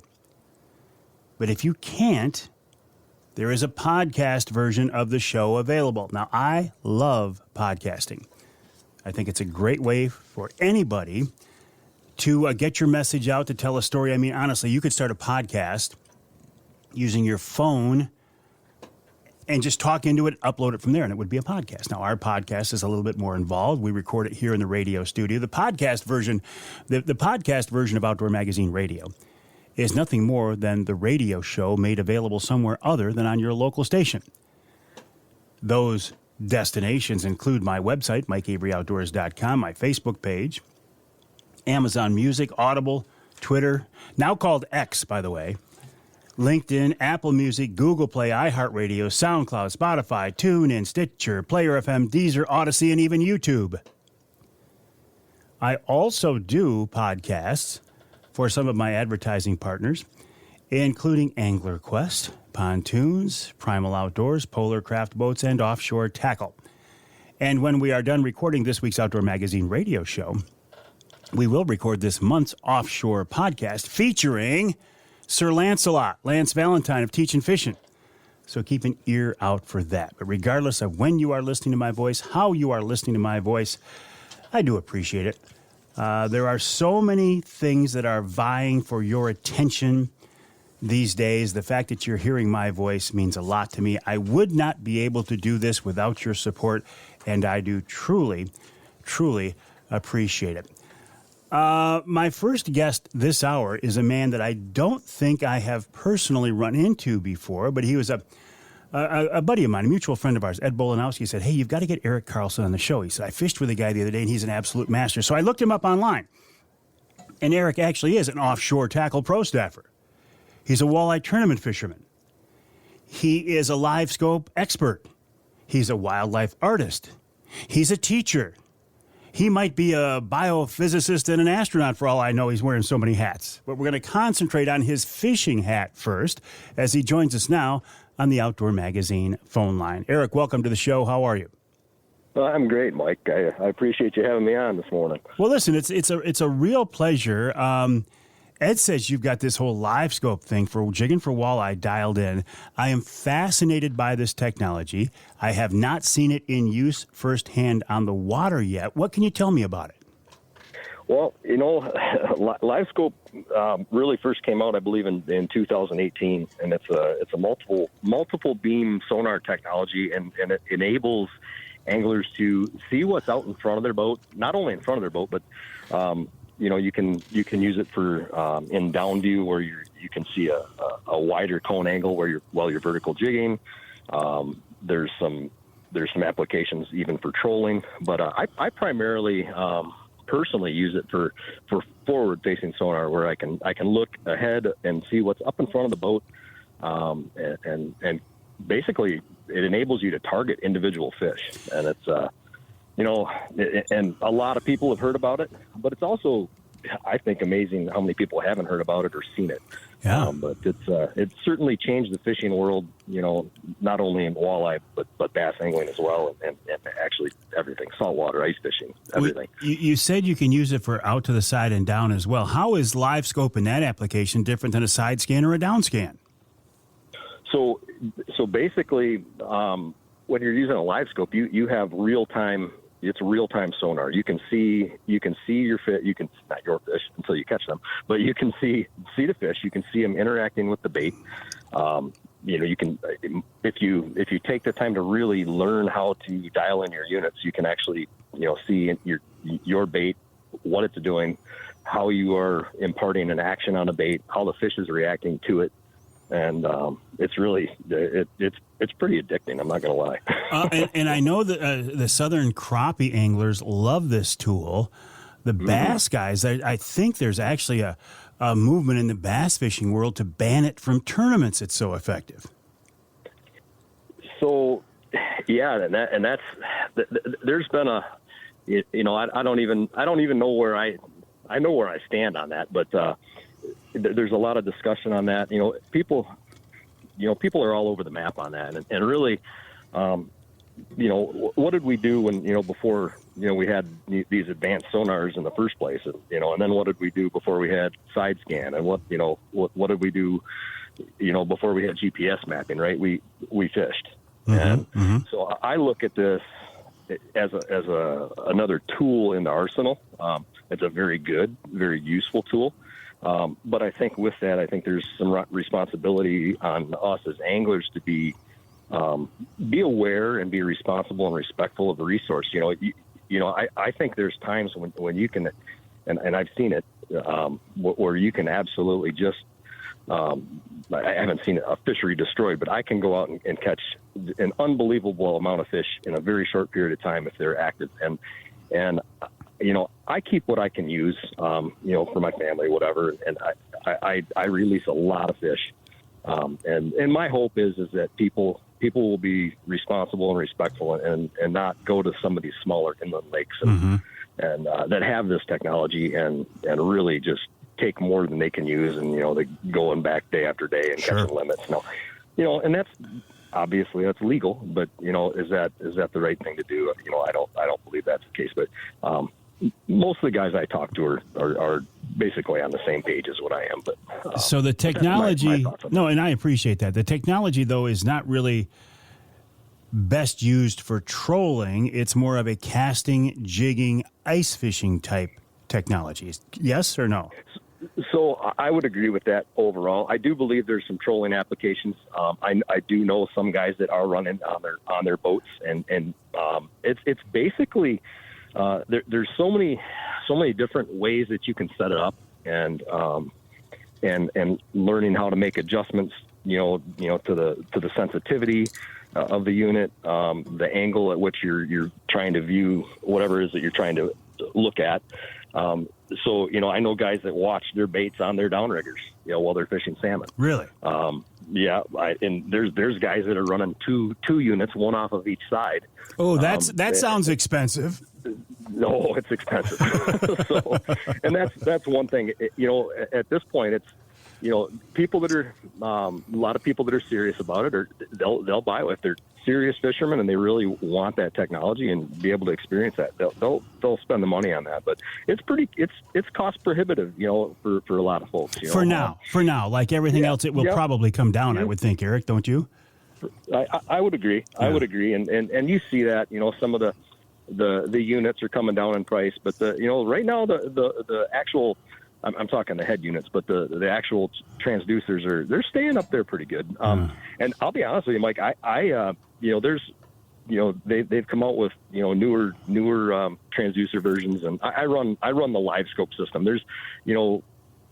[SPEAKER 2] But if you can't, there is a podcast version of the show available. Now, I love podcasting. I think it's a great way for anybody to get your message out, to tell a story. I mean, honestly, you could start a podcast using your phone and just talk into it, upload it from there, and it would be a podcast. Now, our podcast is a little bit more involved. We record it here in the radio studio. The podcast version, the podcast version of Outdoor Magazine Radio is nothing more than the radio show made available somewhere other than on your local station. Those destinations include my website, MikeAveryOutdoors.com, my Facebook page, Amazon Music, Audible, Twitter, now called X, by the way, LinkedIn, Apple Music, Google Play, iHeartRadio, SoundCloud, Spotify, TuneIn, Stitcher, Player FM, Deezer, Odyssey, and even YouTube. I also do podcasts for some of my advertising partners, including Angler Quest, Pontoons, Primal Outdoors, Polar Craft Boats, and Offshore Tackle. And when we are done recording this week's Outdoor Magazine radio show, we will record this month's offshore podcast featuring Sir Lancelot, Lance Valentine of Teachin' Fishin'. So keep an ear out for that. But regardless of when you are listening to my voice, how you are listening to my voice, I do appreciate it. There are so many things that are vying for your attention these days. The fact that you're hearing my voice means a lot to me. I would not be able to do this without your support, and I do truly, truly appreciate it. My first guest this hour is a man that I don't think I have personally run into before, but he was a buddy of mine, a mutual friend of ours, Ed Bolanowski, said, hey, you've got to get Erich Carlson on the show. He said, I fished with a guy the other day, and he's an absolute master. So I looked him up online, and Erich actually is an offshore tackle pro staffer. He's a walleye tournament fisherman. He is a livescope expert. He's a wildlife artist. He's a teacher. He might be a biophysicist and an astronaut for all I know. He's wearing so many hats. But we're going to concentrate on his fishing hat first as he joins us now on the Outdoor Magazine phone line. Erich, welcome to the show. How are you?
[SPEAKER 5] I'm great, Mike. I appreciate you having me on this morning.
[SPEAKER 2] Well, listen, it's a real pleasure. Ed says you've got this whole live scope thing for jigging for walleye dialed in. I am fascinated by this technology. I have not seen it in use firsthand on the water yet. What can you tell me about it?
[SPEAKER 5] Well, live scope really first came out, I believe, in 2018, and it's a multiple beam sonar technology, and it enables anglers to see what's out in front of their boat, not only in front of their boat, but you can use it for in down view where you can see a wider cone angle while you're vertical jigging. There's some applications even for trolling, but I primarily personally use it for forward facing sonar where I can look ahead and see what's up in front of the boat, and basically it enables you to target individual fish, and it's and a lot of people have heard about it, but it's also, I think, amazing how many people haven't heard about it or seen it.
[SPEAKER 2] Yeah.
[SPEAKER 5] But it's certainly changed the fishing world, not only in walleye, but bass angling as well, and actually everything, saltwater, ice fishing, everything.
[SPEAKER 2] You said you can use it for out to the side and down as well. How is live scope in that application different than a side scan or a down scan?
[SPEAKER 5] So basically, when you're using a live scope, you have real time. It's real-time sonar. You can see your fish. You can, not your fish until you catch them, but you can see the fish. You can see them interacting with the bait. You can, if you take the time to really learn how to dial in your units, you can actually, see your bait, what it's doing, how you are imparting an action on a bait, how the fish is reacting to it. And it's really it's pretty addicting. I'm not going to lie.
[SPEAKER 2] And I know that the southern crappie anglers love this tool. The bass guys, I think there's actually a movement in the bass fishing world to ban it from tournaments. It's so effective.
[SPEAKER 5] So, yeah, and that's there's been I don't even know where I know where I stand on that, but. There's a lot of discussion on that. People are all over the map on that. And really, what did we do when, before, we had these advanced sonars in the first place, and then what did we do before we had side scan, and what did we do, before we had GPS mapping, right? We fished. And so I look at this as another tool in the arsenal. It's a very good, very useful tool. But I think with that, I think there's some responsibility on us as anglers to be aware and be responsible and respectful of the resource. I think there's times when you can, and I've seen it, where you can absolutely just, I haven't seen a fishery destroyed, but I can go out and catch an unbelievable amount of fish in a very short period of time if they're active. And I keep what I can use, for my family, whatever. And I release a lot of fish. And my hope is that people will be responsible and respectful and not go to some of these smaller inland lakes and that have this technology and really just take more than they can use. And, they going back day after day and catching limits. And that's obviously that's legal, but is that the right thing to do? I don't believe that's the case, but, most of the guys I talk to are basically on the same page as what I am. But
[SPEAKER 2] so the technology,
[SPEAKER 5] my
[SPEAKER 2] and I appreciate that. The technology, though, is not really best used for trolling. It's more of a casting, jigging, ice fishing type technology. Yes or no?
[SPEAKER 5] So I would agree with that overall. I do believe there's some trolling applications. I do know some guys that are running on their boats, and it's basically. There's so many different ways that you can set it up, and learning how to make adjustments, to the sensitivity of the unit, the angle at which you're trying to view whatever it is that you're trying to look at. So I know guys that watch their baits on their downriggers, while they're fishing salmon.
[SPEAKER 2] Really?
[SPEAKER 5] Yeah, and there's guys that are running two units, one off of each side.
[SPEAKER 2] Oh, that sounds expensive.
[SPEAKER 5] No, it's expensive. So, and that's one thing. At this point, it's people that are a lot of people that are serious about it, or they'll buy it if they're serious fishermen and they really want that technology and be able to experience that. They'll spend the money on that. But it's cost prohibitive, for a lot of folks.
[SPEAKER 2] For now, like everything else, it will probably come down. I would think, Eric, don't you?
[SPEAKER 5] I would agree. I would agree, and you see that some of the units are coming down in price, but right now the actual, I'm talking the head units, but the actual transducers they're staying up there pretty good. And I'll be honest with you, Mike, there's they've come out with newer transducer versions, and I run the livescope system. There's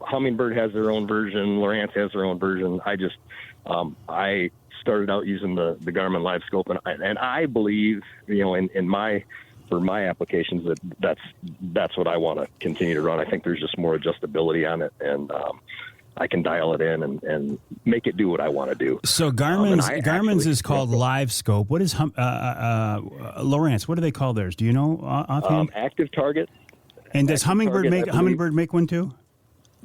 [SPEAKER 5] Humminbird has their own version, Lowrance has their own version. I started out using the Garmin livescope, and I believe for my applications that's what I want to continue to run. I think there's just more adjustability on it, and I can dial it in and make it do what I want to do.
[SPEAKER 2] So Garmin's is called livescope. What is Lowrance? What do they call theirs? Do you know offhand?
[SPEAKER 5] Active Target.
[SPEAKER 2] And does Humminbird make one too?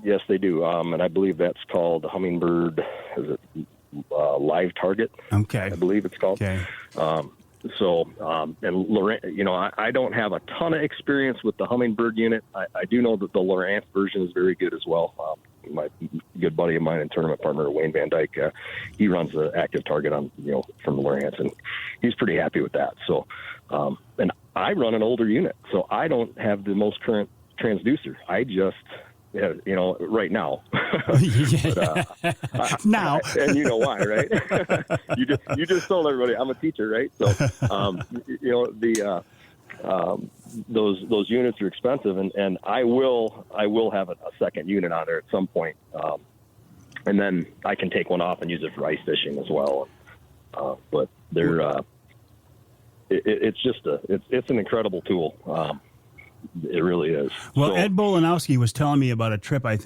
[SPEAKER 5] Yes, they do. And I believe that's called the Humminbird. Is it Live Target?
[SPEAKER 2] Okay,
[SPEAKER 5] I believe it's called. Okay. And Lowrance, I don't have a ton of experience with the Humminbird unit. I do know that the Lowrance version is very good as well. My good buddy of mine and tournament partner, Wayne Van Dyke, he runs the Active Target on, from the Lowrance, and he's pretty happy with that. So, and I run an older unit, so I don't have the most current transducer. I just, right now. But,
[SPEAKER 2] now.
[SPEAKER 5] And you know why, right? you just told everybody I'm a teacher, right? So, those units are expensive, and I will have a second unit on there at some point, and then I can take one off and use it for ice fishing as well. But they're it's an incredible tool. It really is.
[SPEAKER 2] Well, Ed Bolanowski was telling me about a trip. I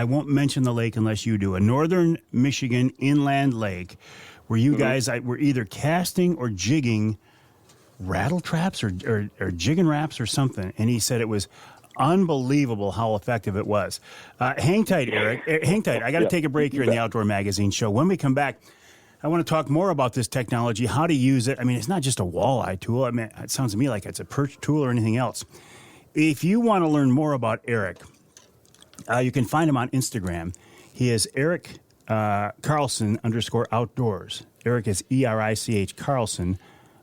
[SPEAKER 2] won't mention the lake unless you do. A northern Michigan inland lake where you guys were either casting or jigging rattle traps or jigging wraps or something. And he said it was unbelievable how effective it was. Hang tight, Eric. Hang tight. I got to take a break here in the Outdoor Magazine show. When we come back, I want to talk more about this technology, how to use it. I mean, it's not just a walleye tool. I mean, it sounds to me like it's a perch tool or anything else. If you want to learn more about Eric, you can find him on Instagram. He is Erich Carlson _outdoors. Erich is ERICH Carlson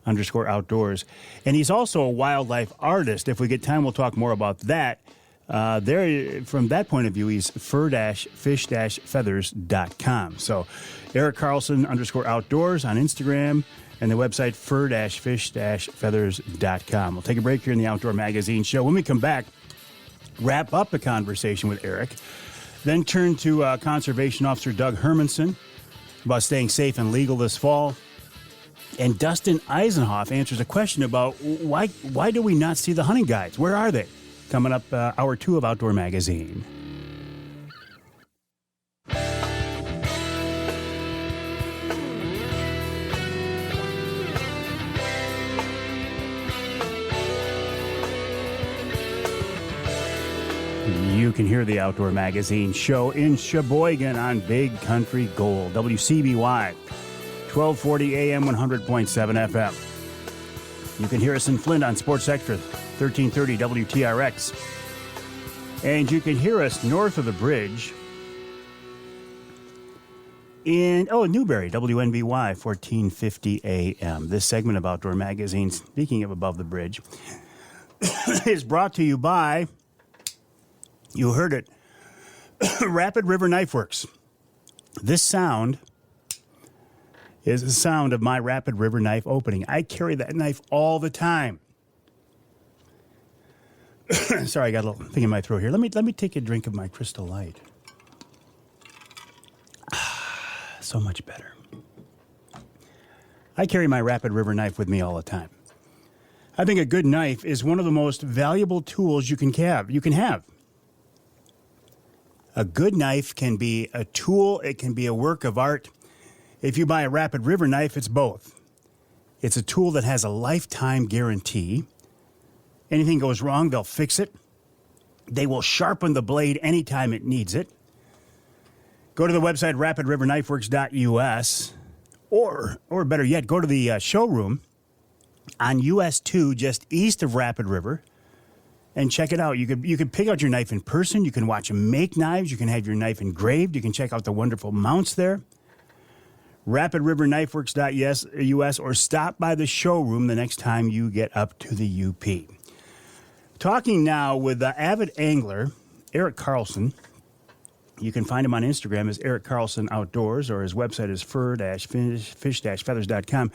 [SPEAKER 2] _outdoors. And he's also a wildlife artist. If we get time, we'll talk more about that. From that point of view, he's fur-fish-feathers.com. So Erich Carlson _outdoors on Instagram, and the website fur-fish-feathers.com. We'll take a break here in the Outdoor Magazine show. When we come back, wrap up the conversation with Erich, then turn to Conservation Officer Doug Hermanson about staying safe and legal this fall. And Dustin Isenhoff answers a question about why do we not see the hunting guides? Where are they? Coming up, hour 2 of Outdoor Magazine. You can hear the Outdoor Magazine show in Sheboygan on Big Country Gold, WCBY, 1240 AM, 100.7 FM. You can hear us in Flint on Sports Extra, 1330 WTRX. And you can hear us north of the bridge in Newberry, WNBY, 1450 AM. This segment of Outdoor Magazine, speaking of above the bridge, is brought to you by, you heard it, Rapid River Knife Works. This sound is the sound of my Rapid River knife opening. I carry that knife all the time. Sorry, I got a little thing in my throat here. Let me take a drink of my Crystal Light. So much better. I carry my Rapid River knife with me all the time. I think a good knife is one of the most valuable tools you can have. A good knife can be a tool. It can be a work of art. If you buy a Rapid River knife, it's both. It's a tool that has a lifetime guarantee. Anything goes wrong, they'll fix it. They will sharpen the blade anytime it needs it. Go to the website, rapidriverknifeworks.us, or better yet, go to the showroom on US 2, just east of Rapid River, and check it out. You could pick out your knife in person. You can watch them make knives. You can have your knife engraved. You can check out the wonderful mounts there. rapidriverknifeworks.us, or stop by the showroom the next time you get up to the UP. Talking now with avid angler Erich Carlson. You can find him on Instagram as Erich Carlson Outdoors, or his website is fur-fish-feathers.com.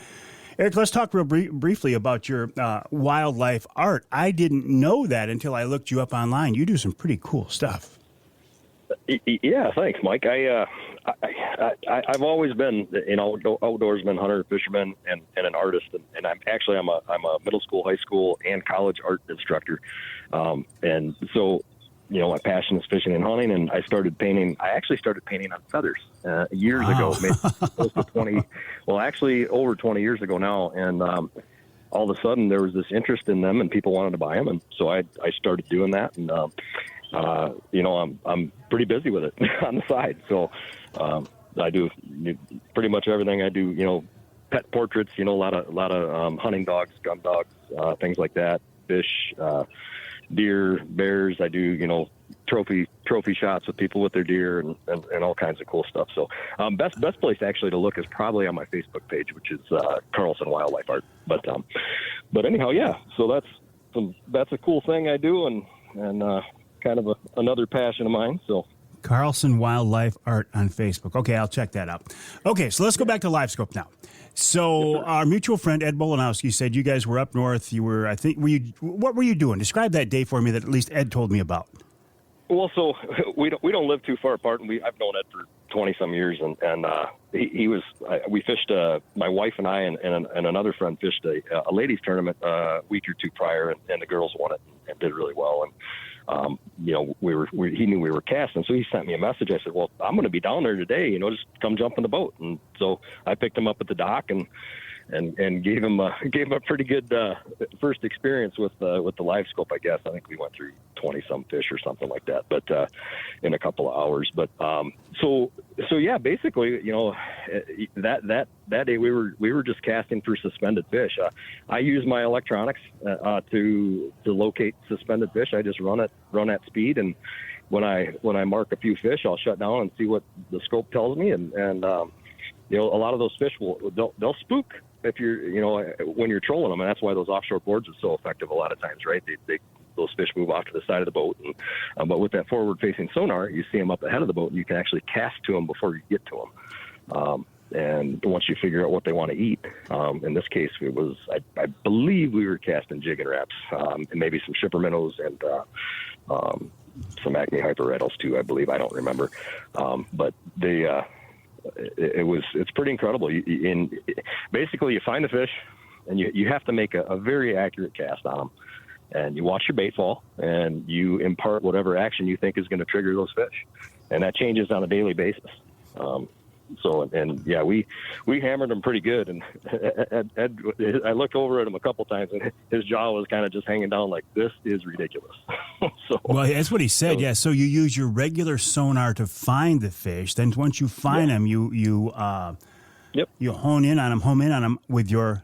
[SPEAKER 2] Erich, let's talk real briefly about your wildlife art. I didn't know that until I looked you up online. You do some pretty cool stuff.
[SPEAKER 5] Yeah, thanks, Mike. I've always been an outdoorsman, hunter, fisherman, and an artist. And I'm a middle school, high school, and college art instructor. And so, my passion is fishing and hunting. And I started painting. I actually started painting on feathers years ago, maybe close to 20. Well, actually, over 20 years ago now. And all of a sudden, there was this interest in them, and people wanted to buy them. And so I started doing that. And I'm pretty busy with it on the side. So I do pretty much everything. I do, pet portraits, a lot of hunting dogs, gun dogs, things like that, fish, deer, bears. I do, trophy shots with people with their deer and all kinds of cool stuff. So best place actually to look is probably on my Facebook page, which is Carlson Wildlife Art. But anyhow, yeah. So that's a cool thing I do, and kind of another passion of mine. So
[SPEAKER 2] Carlson Wildlife Art on Facebook. Okay, I'll check that out. Okay, so let's go back to LiveScope now. So our mutual friend Ed Bolanowski said you guys were up north. You were, what were you doing? Describe that day for me that at least Ed told me about.
[SPEAKER 5] Well, so we don't live too far apart, and I've known Ed for 20-some years, and we fished. My wife and I and another friend fished a ladies tournament a week or two prior, and the girls won it and did really well. And he knew we were casting, so he sent me a message. I said, "Well, I'm going to be down there today. Just come jump in the boat." And so I picked him up at the dock and gave him a pretty good first experience with the livescope. I guess I think we went through 20-some fish or something like that, but in a couple of hours. But so yeah, basically, that day we were just casting for suspended fish. I use my electronics to locate suspended fish. I just run at speed, and when I mark a few fish, I'll shut down and see what the scope tells me, and you know, a lot of those fish they'll spook if you're, you know, when you're trolling them, and that's why those offshore boards are so effective a lot of times, right? Those fish move off to the side of the boat, and, but with that forward-facing sonar, you see them up ahead of the boat, and you can actually cast to them before you get to them. And once you figure out what they want to eat, in this case, it was I believe we were casting jig and wraps, and maybe some shipper minnows and some acme hyper rattles too. I believe, I don't remember, but they. It's pretty incredible. Basically, you find the fish, and you have to make a very accurate cast on them, and you watch your bait fall, and you impart whatever action you think is going to trigger those fish, and that changes on a daily basis. We hammered him pretty good, and Ed, I looked over at him a couple times, and his jaw was kind of just hanging down like, this is ridiculous.
[SPEAKER 2] Well, that's what he said. Yeah. So you use your regular sonar to find the fish. Then once you find them, you home in on them with your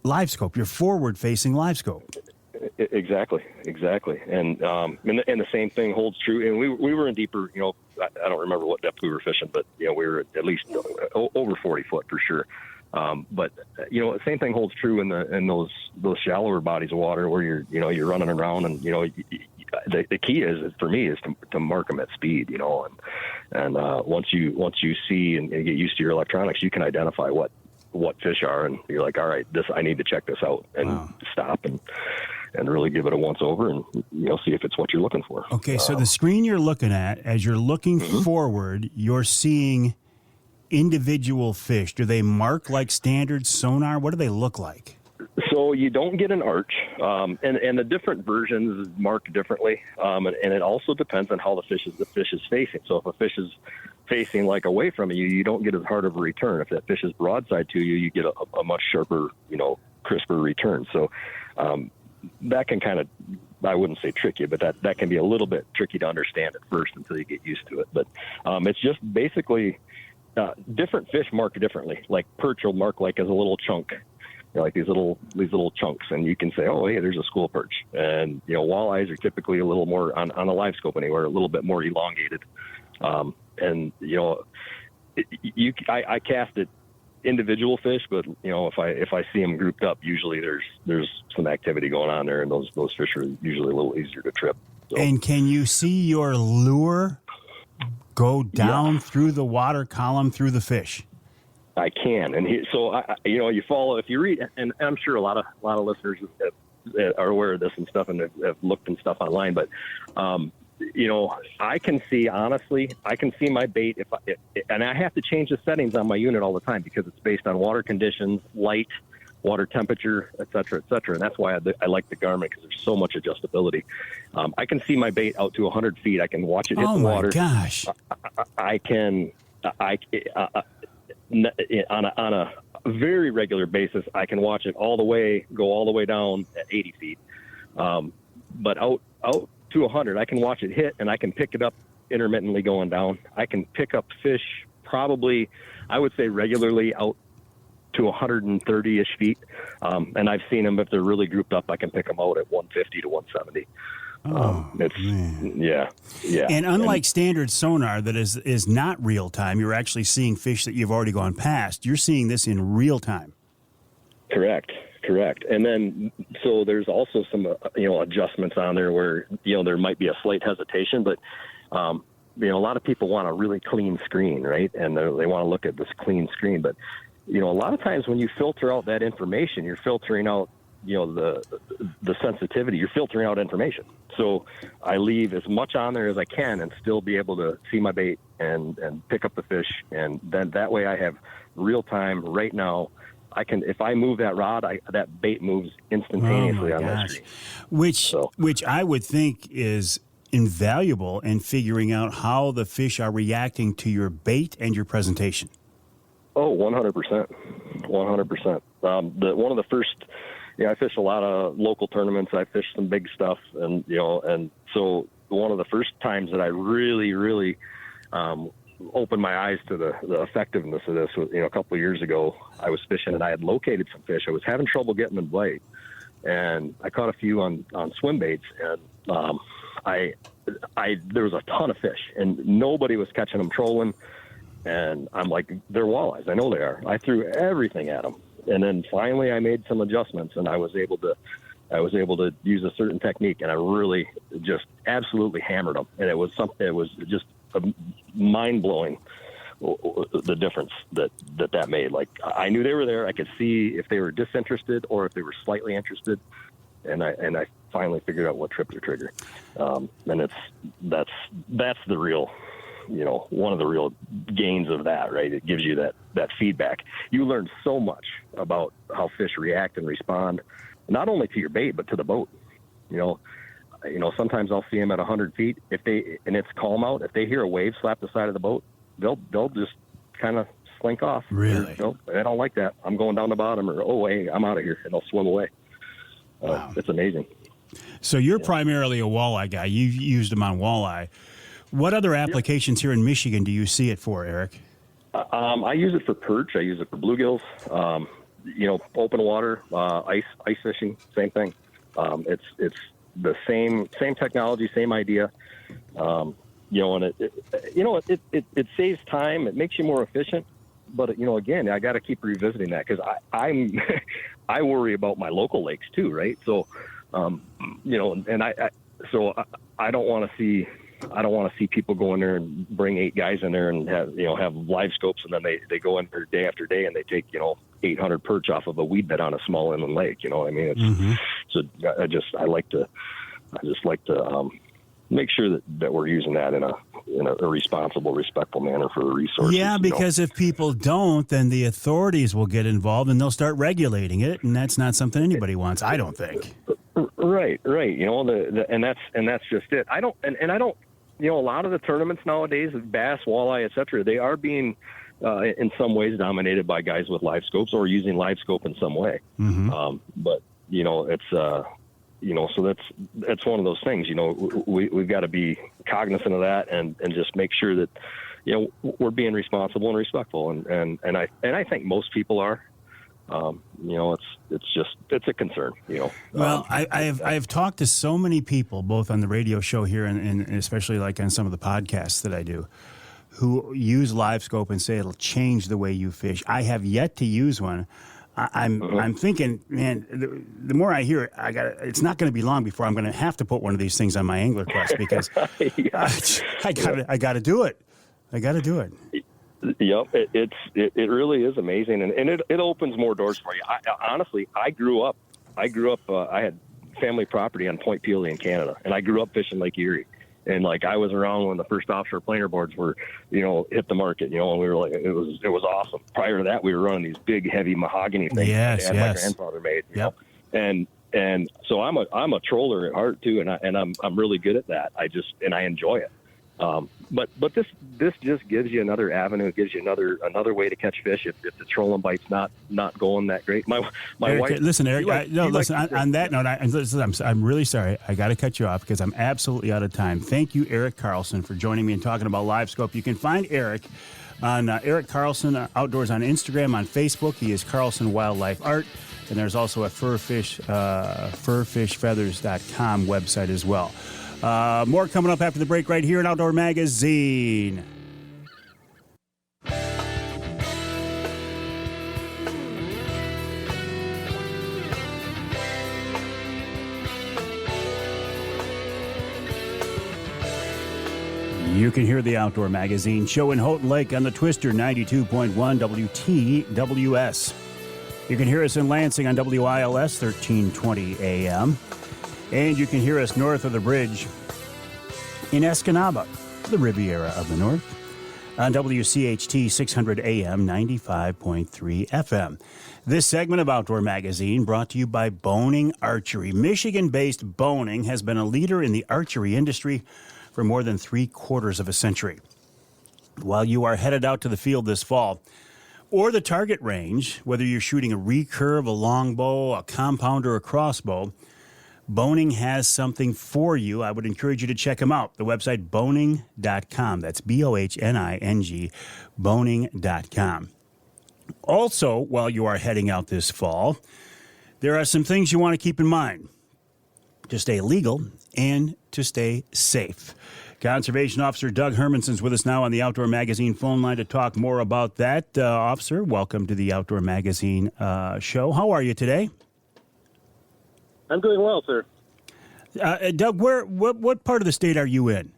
[SPEAKER 2] live scope, your forward-facing live scope.
[SPEAKER 5] Exactly. And the same thing holds true. And we were in deeper, you know, I don't remember what depth we were fishing, but, you know, we were at least over 40 foot for sure. But you know, the same thing holds true in those shallower bodies of water where you're running around, and, you know, the key is for me is to mark them at speed, you know, and once you see and get used to your electronics, you can identify what fish are, and you're like, all right, I need to check this out, and stop and really give it a once over, and, you know, see if it's what you're looking for.
[SPEAKER 2] Okay, so the screen you're looking at, as you're looking forward, you're seeing individual fish. Do they mark like standard sonar? What do they look like?
[SPEAKER 5] So you don't get an arch, and the different versions mark differently, and it also depends on how the fish is facing. So if a fish is facing like away from you, you don't get as hard of a return. If that fish is broadside to you, you get a much sharper, you know, crisper return. So that can kind of, I wouldn't say trick you, but that can be a little bit tricky to understand at first until you get used to it. But it's just basically different fish mark differently. Like perch will mark like as a little chunk, you know, like these little chunks, and you can say, oh, hey, there's a school perch. And, you know, walleyes are typically a little more on a live scope anywhere, a little bit more elongated. And, you know, I cast it individual fish, but, you know, if I see them grouped up, usually there's some activity going on there, and those fish are usually a little easier to trip. So.
[SPEAKER 2] And can you see your lure go down through the water column through the fish?
[SPEAKER 5] I can, and you know, you follow, if you read, and I'm sure a lot of listeners are aware of this and stuff, and have looked and stuff online, but you know, I can see my bait and I have to change the settings on my unit all the time because it's based on water conditions, light, water temperature, et cetera, and that's why I like the Garmin, because there's so much adjustability. I can see my bait out to 100 feet. I can watch it hit the water.
[SPEAKER 2] Oh my gosh!
[SPEAKER 5] I can on a very regular basis, I can watch it go all the way down at 80 feet. But out to 100, I can watch it hit, and I can pick it up intermittently going down. I can pick up fish probably, I would say regularly out to 130-ish feet. And I've seen them, if they're really grouped up, I can pick them out at 150 to 170. Yeah.
[SPEAKER 2] And unlike standard sonar that is not real time, you're actually seeing fish that you've already gone past. You're seeing this in real time.
[SPEAKER 5] Correct. And then, so there's also some, you know, adjustments on there where, you know, there might be a slight hesitation, but, you know, a lot of people want a really clean screen, right? And they want to look at this clean screen. But, you know, a lot of times when you filter out that information, you're filtering out, you know, the sensitivity, you're filtering out information. So I leave as much on there as I can and still be able to see my bait and pick up the fish. And then that way I have real time right now. I can, if I move that rod, that bait moves instantaneously on my screen.
[SPEAKER 2] Which I would think is invaluable in figuring out how the fish are reacting to your bait and your presentation.
[SPEAKER 5] Oh, 100%. 100%. One of the first, you know, I fish a lot of local tournaments. I fish some big stuff, and, you know, and so one of the first times that I really, really opened my eyes to the effectiveness of this was, you know, a couple of years ago. I was fishing and I had located some fish. I was having trouble getting them to bite, and I caught a few on swim baits, and there was a ton of fish, and nobody was catching them trolling. And I'm like, they're walleyes. I know they are. I threw everything at them, and then finally I made some adjustments, and I was able to use a certain technique, and I really just absolutely hammered them. And it was just mind blowing, the difference that made. Like, I knew they were there. I could see if they were disinterested or if they were slightly interested, and I finally figured out what tripped their trigger. And that's the real, one of the real gains of that, right? It gives you that feedback. You learn so much about how fish react and respond, not only to your bait, but to the boat. Sometimes I'll see them at 100 feet. And it's calm out, if they hear a wave slap the side of the boat, they'll just kind of slink off.
[SPEAKER 2] Really?
[SPEAKER 5] I don't like that. I'm going down the bottom, or, hey, I'm out of here, and they'll swim away.
[SPEAKER 2] Wow.
[SPEAKER 5] It's amazing.
[SPEAKER 2] So you're primarily a walleye guy. You've used them on walleye. What other applications here in Michigan do you see it for, Erich?
[SPEAKER 5] I use it for perch. I use it for bluegills. Open water, ice fishing, same thing. It's the same technology, same idea. And it saves time. It makes you more efficient. But again, I got to keep revisiting that, because I worry about my local lakes too, right? So, and I don't want to see. I don't want to see people go in there and bring 8 guys in there and have live scopes, and then they go in there day after day and they take 800 perch off of a weed bed on a small inland lake. I mean, so I just like to make sure that we're using that in a responsible, respectful manner for the resources.
[SPEAKER 2] Yeah, because if people don't, then the authorities will get involved and they'll start regulating it, and that's not something anybody wants, I don't think.
[SPEAKER 5] Right. And that's just it. I don't. A lot of the tournaments nowadays, bass, walleye, etc., they are being in some ways dominated by guys with live scopes or using live scope in some way.
[SPEAKER 2] Mm-hmm.
[SPEAKER 5] But it's so that's one of those things. We've got to be cognizant of that and just make sure that we're being responsible and respectful. And I think most people are. It's a concern,
[SPEAKER 2] Well, I've talked to so many people, both on the radio show here and especially like on some of the podcasts that I do, who use live scope and say it'll change the way you fish. I have yet to use one. I'm thinking, man, the more I hear it, it's not going to be long before I'm going to have to put one of these things on my Angler Quest, because I got to do it. I got to do it.
[SPEAKER 5] Yep, it really is amazing, and it opens more doors for you. Honestly, I grew up. I had family property on Point Pelee in Canada, and I grew up fishing Lake Erie. And I was around when the first offshore planer boards were, hit the market, and we were like, it was awesome. Prior to that, we were running these big, heavy mahogany things that my grandfather made.
[SPEAKER 2] Yep.
[SPEAKER 5] And so I'm a troller at heart too, and I'm really good at that. I enjoy it. But this just gives you another avenue. It gives you another way to catch fish if the trolling bite's not going that great. My
[SPEAKER 2] Eric,
[SPEAKER 5] wife.
[SPEAKER 2] Listen, Eric. On that note, I'm really sorry. I got to cut you off because I'm absolutely out of time. Thank you, Erich Carlson, for joining me and talking about live scope. You can find Erich on Erich Carlson Outdoors on Instagram, on Facebook. He is Carlson Wildlife Art, and there's also a furfishfeathers.com website as well. More coming up after the break right here at Outdoor Magazine. You can hear the Outdoor Magazine show in Houghton Lake on the Twister 92.1 WTWS. You can hear us in Lansing on WILS 1320 AM. And you can hear us north of the bridge in Escanaba, the Riviera of the North, on WCHT 600 AM, 95.3 FM. This segment of Outdoor Magazine brought to you by Boning Archery. Michigan-based Boning has been a leader in the archery industry for more than 3/4 of a century. While you are headed out to the field this fall, or the target range, whether you're shooting a recurve, a longbow, a compound, or a crossbow, Boning has something for you. I would encourage you to check them out. The website, boning.com. That's BOHNING, boning.com. Also, while you are heading out this fall, there are some things you want to keep in mind to stay legal and to stay safe. Conservation Officer Doug Hermanson's with us now on the Outdoor Magazine phone line to talk more about that. Officer, welcome to the Outdoor Magazine show. How are you today?
[SPEAKER 6] I'm doing well, sir.
[SPEAKER 2] Doug, what part of the state are you in?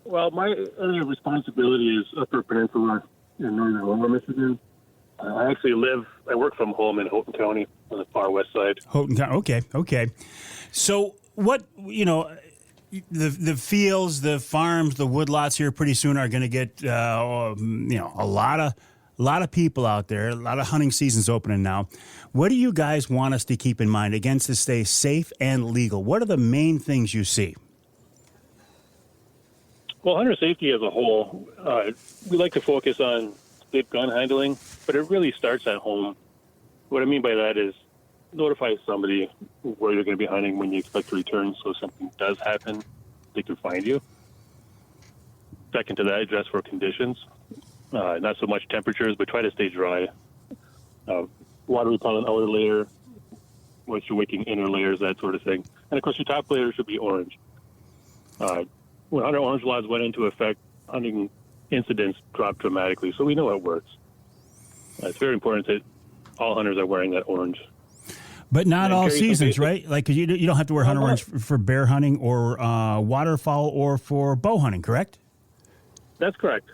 [SPEAKER 6] Well, my area of responsibility is Upper Peninsula in Northern Lake, Michigan. I work from home in Houghton County on the far west side.
[SPEAKER 2] Houghton County, okay. So what, the fields, the farms, the woodlots here pretty soon are going to get, a lot of people out there, a lot of hunting seasons opening now. What do you guys want us to keep in mind against to stay safe and legal? What are the main things you see?
[SPEAKER 6] Well, hunter safety as a whole, we like to focus on safe gun handling, but it really starts at home. What I mean by that is notify somebody where you're going to be hunting when you expect to return, so if something does happen, they can find you. Second to that, address for conditions. Not so much temperatures, but try to stay dry. Water repellent outer layer, moisture wicking inner layers, that sort of thing. And of course, your top layer should be orange. When hunter orange laws went into effect, hunting incidents dropped dramatically, so we know it works. It's very important that all hunters are wearing that orange.
[SPEAKER 2] But not all seasons, right? Like you don't have to wear hunter orange for bear hunting or waterfowl or for bow hunting, correct?
[SPEAKER 6] That's correct.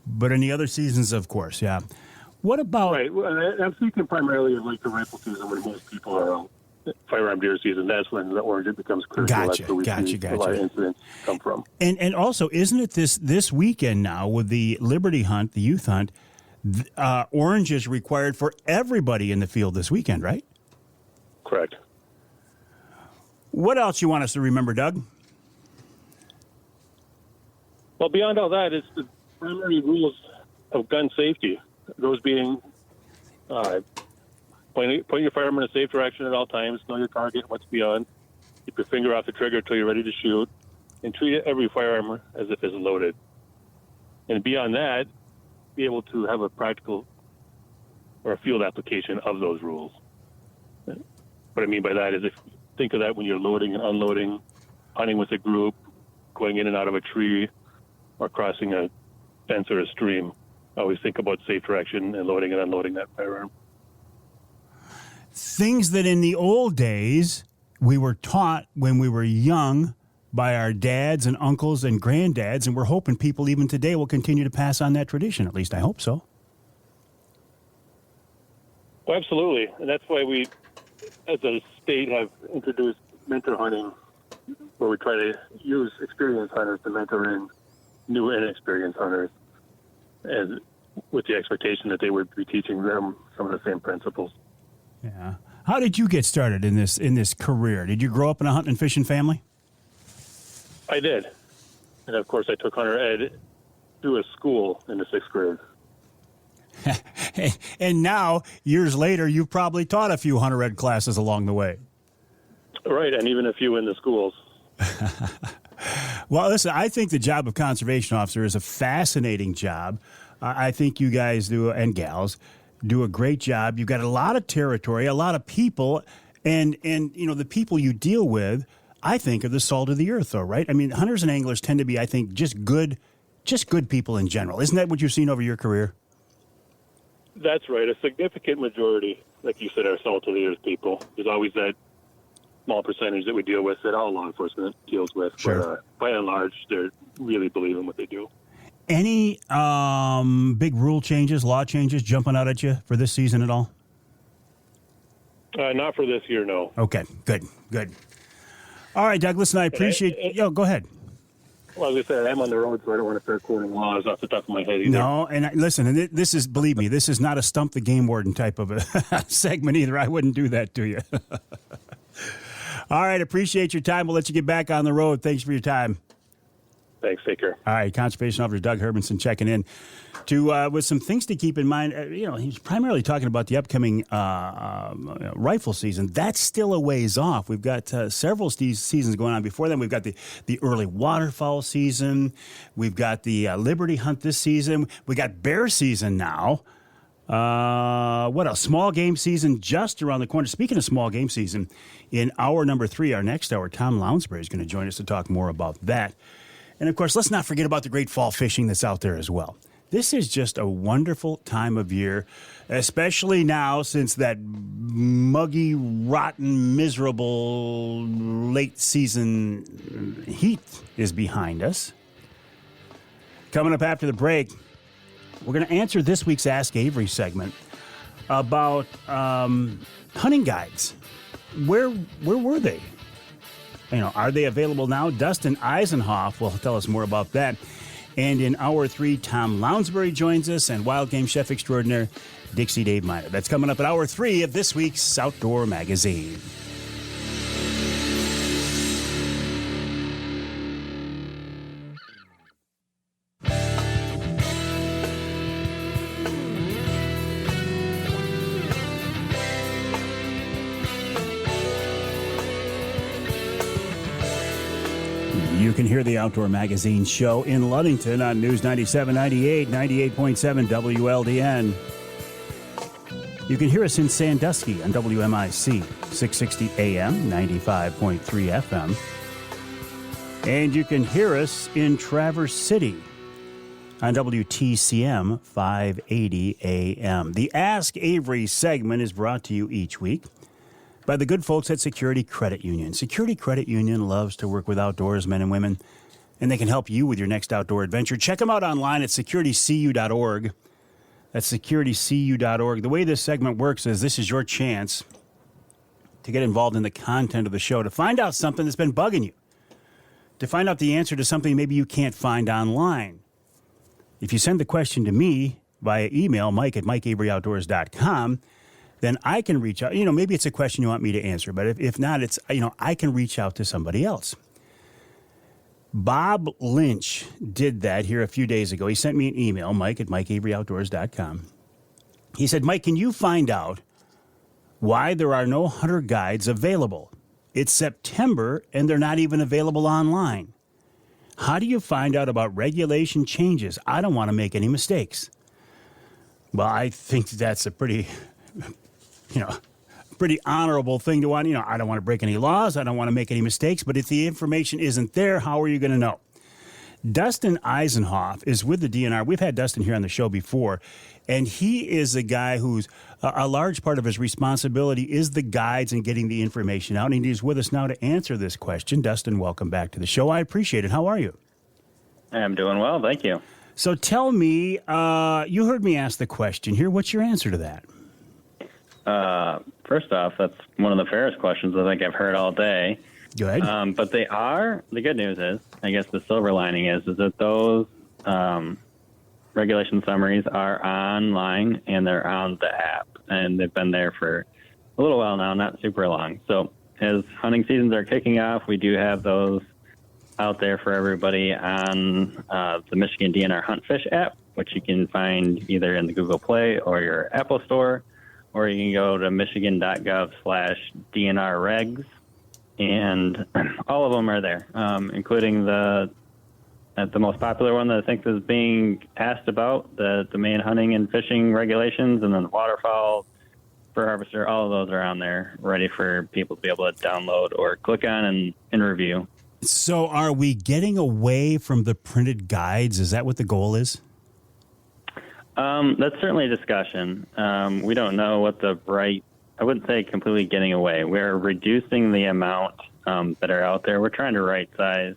[SPEAKER 2] But in the other seasons, of course, yeah. What about...
[SPEAKER 6] Right. Well, I'm speaking primarily of like the rifle season when most people are out. Firearm deer season, that's when the orange becomes clear.
[SPEAKER 2] Gotcha.
[SPEAKER 6] A lot of incidents come from.
[SPEAKER 2] And also, isn't it this weekend now with the Liberty Hunt, the youth hunt, orange is required for everybody in the field this weekend, right?
[SPEAKER 6] Correct.
[SPEAKER 2] What else you want us to remember, Doug?
[SPEAKER 6] Well, beyond all that, it's the primary rules of gun safety. Those being point your firearm in a safe direction at all times, know your target, what's beyond, keep your finger off the trigger until you're ready to shoot, and treat every firearm as if it's loaded. And beyond that, be able to have a practical or a field application of those rules. What I mean by that is think of that when you're loading and unloading, hunting with a group, going in and out of a tree, or crossing a fence or a stream. Always think about safe direction and loading and unloading that firearm.
[SPEAKER 2] Things that in the old days we were taught when we were young by our dads and uncles and granddads, and we're hoping people even today will continue to pass on that tradition. At least I hope so.
[SPEAKER 6] Well, absolutely. And that's why we, as a state, have introduced mentor hunting, where we try to use experienced hunters to mentor in new and inexperienced hunters, and with the expectation that they would be teaching them some of the same principles.
[SPEAKER 2] Yeah. How did you get started in this career? Did you grow up in a hunting and fishing family?
[SPEAKER 6] I did. And of course, I took hunter ed through a school in the 6th grade.
[SPEAKER 2] And now, years later, you've probably taught a few hunter ed classes along the way.
[SPEAKER 6] Right, and even a few in the schools.
[SPEAKER 2] Well, listen, I think the job of conservation officer is a fascinating job. I think you guys do, and gals, do a great job. You've got a lot of territory, a lot of people, and the people you deal with, I think, are the salt of the earth, though, right? I mean, hunters and anglers tend to be, I think, just good people in general. Isn't that what you've seen over your career?
[SPEAKER 6] That's right. A significant majority, like you said, are salt of the earth people. There's always that small percentage that we deal with that all law enforcement deals with.
[SPEAKER 2] Sure.
[SPEAKER 6] But by and large, they really believe in what they do.
[SPEAKER 2] Any big rule changes, law changes jumping out at you for this season at all?
[SPEAKER 6] Not for this year, no.
[SPEAKER 2] Okay, good. All right, Doug, listen, I appreciate... Go ahead.
[SPEAKER 6] Well, as I said, I'm on the road, so I don't want to start quoting laws off the top of my head either.
[SPEAKER 2] No, and listen, this is, believe me, this is not a stump the game warden type of a segment either. I wouldn't do that to you. All right, appreciate your time. We'll let you get back on the road. Thanks for your time.
[SPEAKER 6] Thanks. Take care.
[SPEAKER 2] All right, Conservation Officer Doug Hermanson checking in with some things to keep in mind. He's primarily talking about the upcoming rifle season. That's still a ways off. We've got several seasons going on before then. We've got the early waterfowl season. We've got the Liberty Hunt this season. We got bear season now. What else? Small game season just around the corner. Speaking of small game season, in hour number 3, our next hour, Tom Lounsbury is going to join us to talk more about that. And, of course, let's not forget about the great fall fishing that's out there as well. This is just a wonderful time of year, especially now since that muggy, rotten, miserable late season heat is behind us. Coming up after the break, we're going to answer this week's Ask Avery segment about hunting guides. Where were they? Are they available now? Dustin Isenhoff will tell us more about that. And in hour 3, Tom Lounsbury joins us, and wild game chef extraordinaire Dixie Dave Minar. That's coming up at hour 3 of this week's Outdoor Magazine. You can hear the Outdoor Magazine show in Ludington on News 97.98, 98.7 WLDN. You can hear us in Sandusky on WMIC, 660 AM, 95.3 FM. And you can hear us in Traverse City on WTCM, 580 AM. The Ask Avery segment is brought to you each week by the good folks at Security Credit Union. Security Credit Union loves to work with outdoorsmen and women, and they can help you with your next outdoor adventure. Check them out online at securitycu.org. That's securitycu.org. The way this segment works is this is your chance to get involved in the content of the show, to find out something that's been bugging you, to find out the answer to something maybe you can't find online. If you send the question to me via email, mike@mikeaveryoutdoors.com, then I can reach out. Maybe it's a question you want me to answer, but if not, it's, I can reach out to somebody else. Bob Lynch did that here a few days ago. He sent me an email, mike@mikeaveryoutdoors.com. He said, Mike, can you find out why there are no hunter guides available? It's September and they're not even available online. How do you find out about regulation changes? I don't want to make any mistakes. Well, I think that's a pretty honorable thing to want. I don't want to break any laws. I don't want to make any mistakes. But if the information isn't there, how are you going to know? Dustin Isenhoff is with the DNR. We've had Dustin here on the show before, and he is a guy who's a large part of his responsibility is the guides and getting the information out. And he's with us now to answer this question. Dustin, welcome back to the show. I appreciate it. How are you?
[SPEAKER 7] I'm doing well. Thank you.
[SPEAKER 2] So tell me, you heard me ask the question here. What's your answer to that?
[SPEAKER 7] First off, that's one of the fairest questions I think I've heard all day.
[SPEAKER 2] Good.
[SPEAKER 7] But they are, the good news is, I guess the silver lining is that those regulation summaries are online and they're on the app. And they've been there for a little while now, not super long. So as hunting seasons are kicking off, we do have those out there for everybody on the Michigan DNR Hunt Fish app, which you can find either in the Google Play or your Apple Store. Or you can go to michigan.gov/DNR regs, and all of them are there, including the most popular one that I think is being asked about, the main hunting and fishing regulations, and then waterfowl, fur harvester, all of those are on there, ready for people to be able to download or click on and review.
[SPEAKER 2] So are we getting away from the printed guides? Is that what the goal is?
[SPEAKER 7] That's certainly a discussion. We don't know what I wouldn't say completely getting away. We're reducing the amount that are out there. We're trying to right size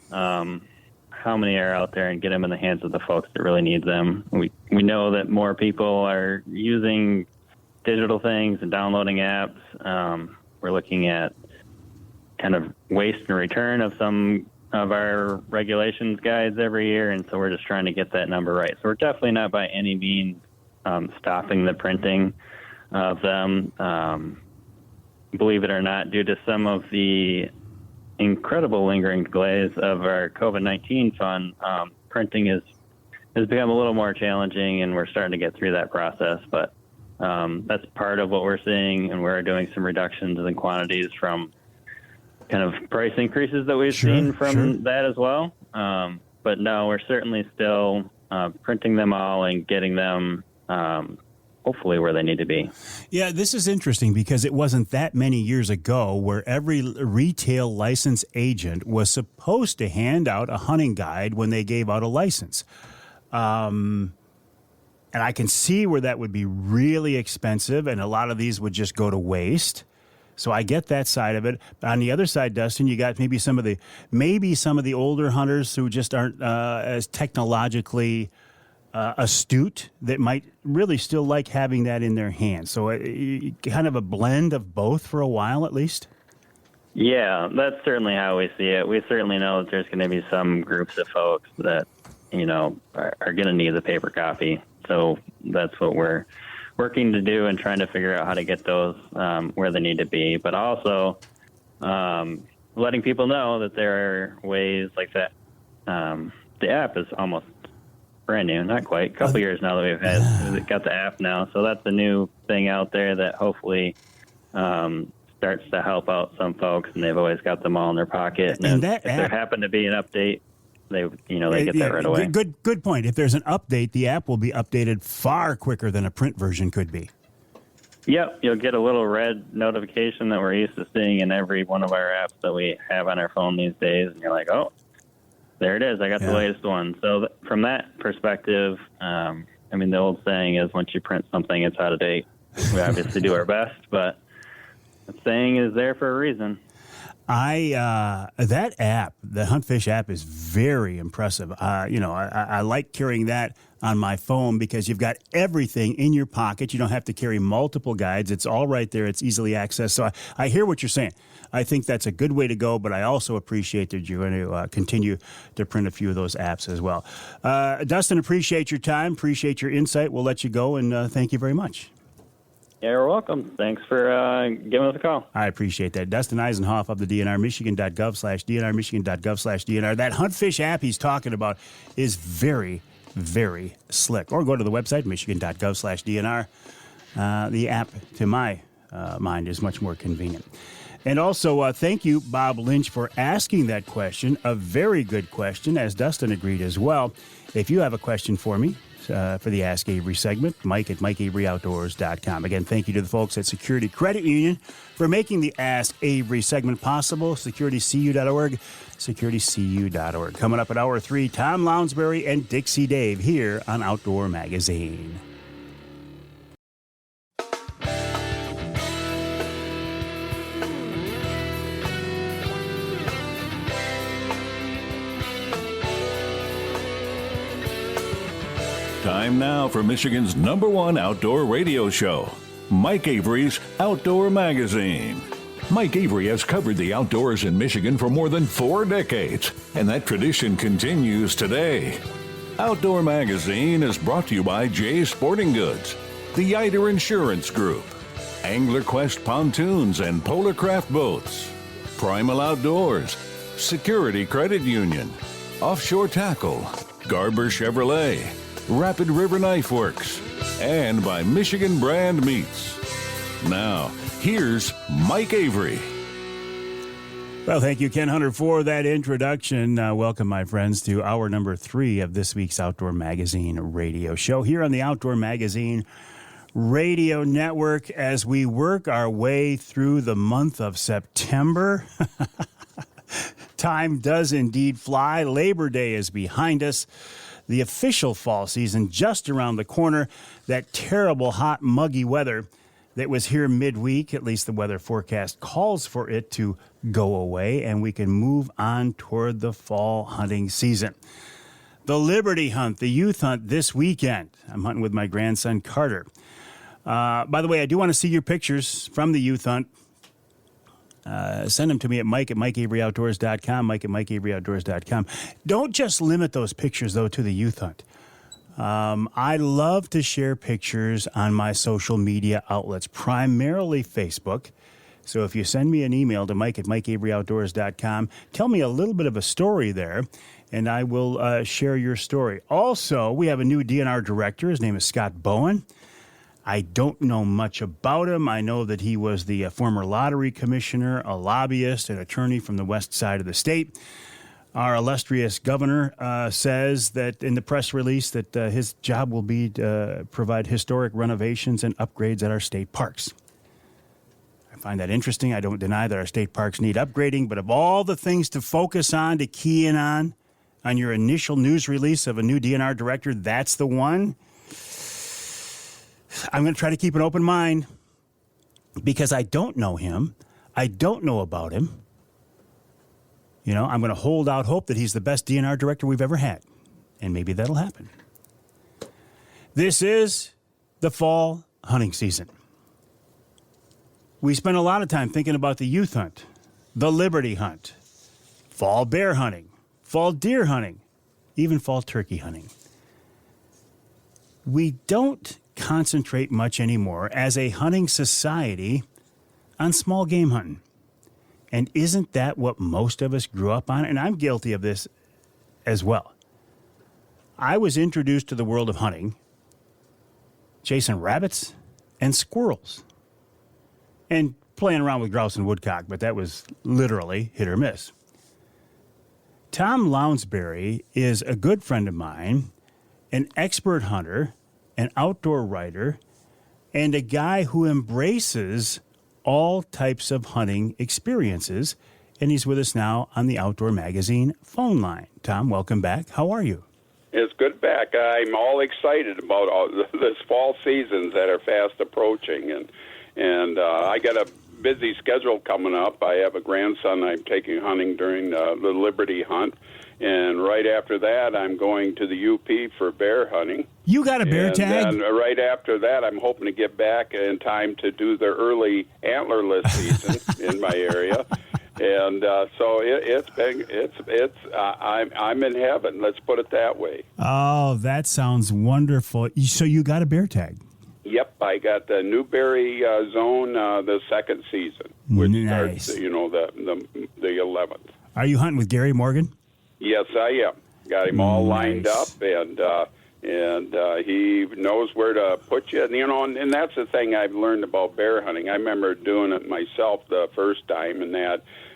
[SPEAKER 7] how many are out there and get them in the hands of the folks that really need them. We know that more people are using digital things and downloading apps. We're looking at kind of waste and return of some of our regulations guides every year, and so we're just trying to get that number right. So we're definitely not by any means stopping the printing of them. Believe it or not, due to some of the incredible lingering delays of our COVID-19 fund, printing has become a little more challenging, and we're starting to get through that process. But that's part of what we're seeing, and we're doing some reductions in quantities from kind of price increases that we've seen from that as well. But no, we're certainly still printing them all and getting them hopefully where they need to be.
[SPEAKER 2] Yeah, this is interesting because it wasn't that many years ago where every retail license agent was supposed to hand out a hunting guide when they gave out a license. And I can see where that would be really expensive, and a lot of these would just go to waste. So I get that side of it. On the other side, Dustin, you got maybe some of the older hunters who just aren't as technologically astute that might really still like having that in their hands. So kind of a blend of both for a while at least.
[SPEAKER 7] Yeah, that's certainly how we see it. We certainly know that there's going to be some groups of folks that, are going to need the paper copy. So that's what we're working to do and trying to figure out how to get those where they need to be. But also letting people know that there are ways like that. The app is almost brand new, not quite. A couple years now that we've got the app now. So that's a new thing out there that hopefully starts to help out some folks, and they've always got them all in their pocket. And if there happened to be an update, they get that right away.
[SPEAKER 2] Good point. If there's an update, the app will be updated far quicker than a print version could be.
[SPEAKER 7] Yep, you'll get a little red notification that we're used to seeing in every one of our apps that we have on our phone these days, and you're like, oh, there it is. I got the latest one. So from that perspective, the old saying is once you print something, it's out of date. We obviously do our best, but the saying is there for a reason. That app, the Huntfish app, is very impressive. I like carrying that on my phone because you've got everything in your pocket. You don't have to carry multiple guides. It's all right there. It's easily accessed. So I hear what you're saying. I think that's a good way to go, but I also appreciate that you're going to continue to print a few of those apps as well. Dustin, appreciate your time. Appreciate your insight. We'll let you go, and thank you very much. Yeah, you're welcome. Thanks for giving us a call.
[SPEAKER 2] I appreciate that. Dustin Isenhoff of the DNR, michigan.gov/DNR, michigan.gov/DNR. That Huntfish app he's talking about is very, very slick. Or go to the website, michigan.gov/DNR. The app, to my mind, is much more convenient. And also, thank you, Bob Lynch, for asking that question. A very good question, as Dustin agreed as well. If you have a question for me, for the Ask Avery segment, Mike at MikeAveryOutdoors.com. Again, thank you to the folks at Security Credit Union for making the Ask Avery segment possible. SecurityCU.org, SecurityCU.org. Coming up at Hour 3, Tom Lounsbury and Dixie Dave here on Outdoor Magazine.
[SPEAKER 1] Time now for Michigan's #1 outdoor radio show, Mike Avery's Outdoor Magazine. Mike Avery has covered the outdoors in Michigan for more than 4 decades, and that tradition continues today. Outdoor Magazine is brought to you by Jay's Sporting Goods, the Eider Insurance Group, Angler Quest Pontoons and Polar Craft Boats, Primal Outdoors, Security Credit Union, Offshore Tackle, Garber Chevrolet, Rapid River Knife Works, and by Michigan Brand Meats. Now, here's Mike Avery.
[SPEAKER 2] Well, thank you, Ken Hunter, for that introduction. Welcome, my friends, to hour number 3 of this week's Outdoor Magazine radio show here on the Outdoor Magazine Radio Network as we work our way through the month of September. Time does indeed fly. Labor Day is behind us. The official fall season just around the corner. That terrible, hot, muggy weather that was here midweek, at least the weather forecast calls for it to go away, and we can move on toward the fall hunting season. The Liberty Hunt, the youth hunt this weekend. I'm hunting with my grandson, Carter. By the way, I do want to see your pictures from the youth hunt. Send them to me at Mike at MikeAveryOutdoors.com, Mike at MikeAveryOutdoors.com. Don't just limit those pictures, though, to the youth hunt. I love to share pictures on my social media outlets, primarily Facebook. So if you send me an email to Mike at MikeAveryOutdoors.com, tell me a little bit of a story there, and I will share your story. Also, we have a new DNR director. His name is Scott Bowen. I don't know much about him. I know that he was the former lottery commissioner, a lobbyist, an attorney from the west side of the state. Our illustrious governor says that in the press release that his job will be to provide historic renovations and upgrades at our state parks. I find that interesting. I don't deny that our state parks need upgrading, but of all the things to focus on, to key in on your initial news release of a new DNR director, that's the one. I'm going to try to keep an open mind because I don't know him. I don't know about him. You know, I'm going to hold out hope that he's the best DNR director we've ever had. And maybe that'll happen. This is the fall hunting season. We spend a lot of time thinking about the youth hunt, the Liberty hunt, fall bear hunting, fall deer hunting, even fall turkey hunting. We don't concentrate much anymore as a hunting society on small game hunting. And isn't that what most of us grew up on? And I'm guilty of this as well. I was introduced to the world of hunting, chasing rabbits and squirrels, and playing around with grouse and woodcock, but that was literally hit or miss. Tom Lounsbury is a good friend of mine, an expert hunter, an outdoor writer, and a guy who embraces all types of hunting experiences, and he's with us now on the Outdoor Magazine phone line. Tom, welcome back. How are you?
[SPEAKER 8] It's good back. I'm all excited about all this fall seasons that are fast approaching, and I got a busy schedule coming up. I have a grandson I'm taking hunting during the Liberty hunt, and right after that, I'm going to the UP for bear hunting.
[SPEAKER 2] You got a bear tag?
[SPEAKER 8] And right after that, I'm hoping to get back in time to do the early antlerless season in my area. And so I'm in heaven. Let's put it that way.
[SPEAKER 2] Oh, that sounds wonderful. So you got a bear tag?
[SPEAKER 8] Yep, I got the Newberry zone the second season, which starts, the 11th.
[SPEAKER 2] Are you hunting with Gary Morgan?
[SPEAKER 8] Yes, I am. Got him all lined up, and he knows where to put you. And that's the thing I've learned about bear hunting. I remember doing it myself the first time,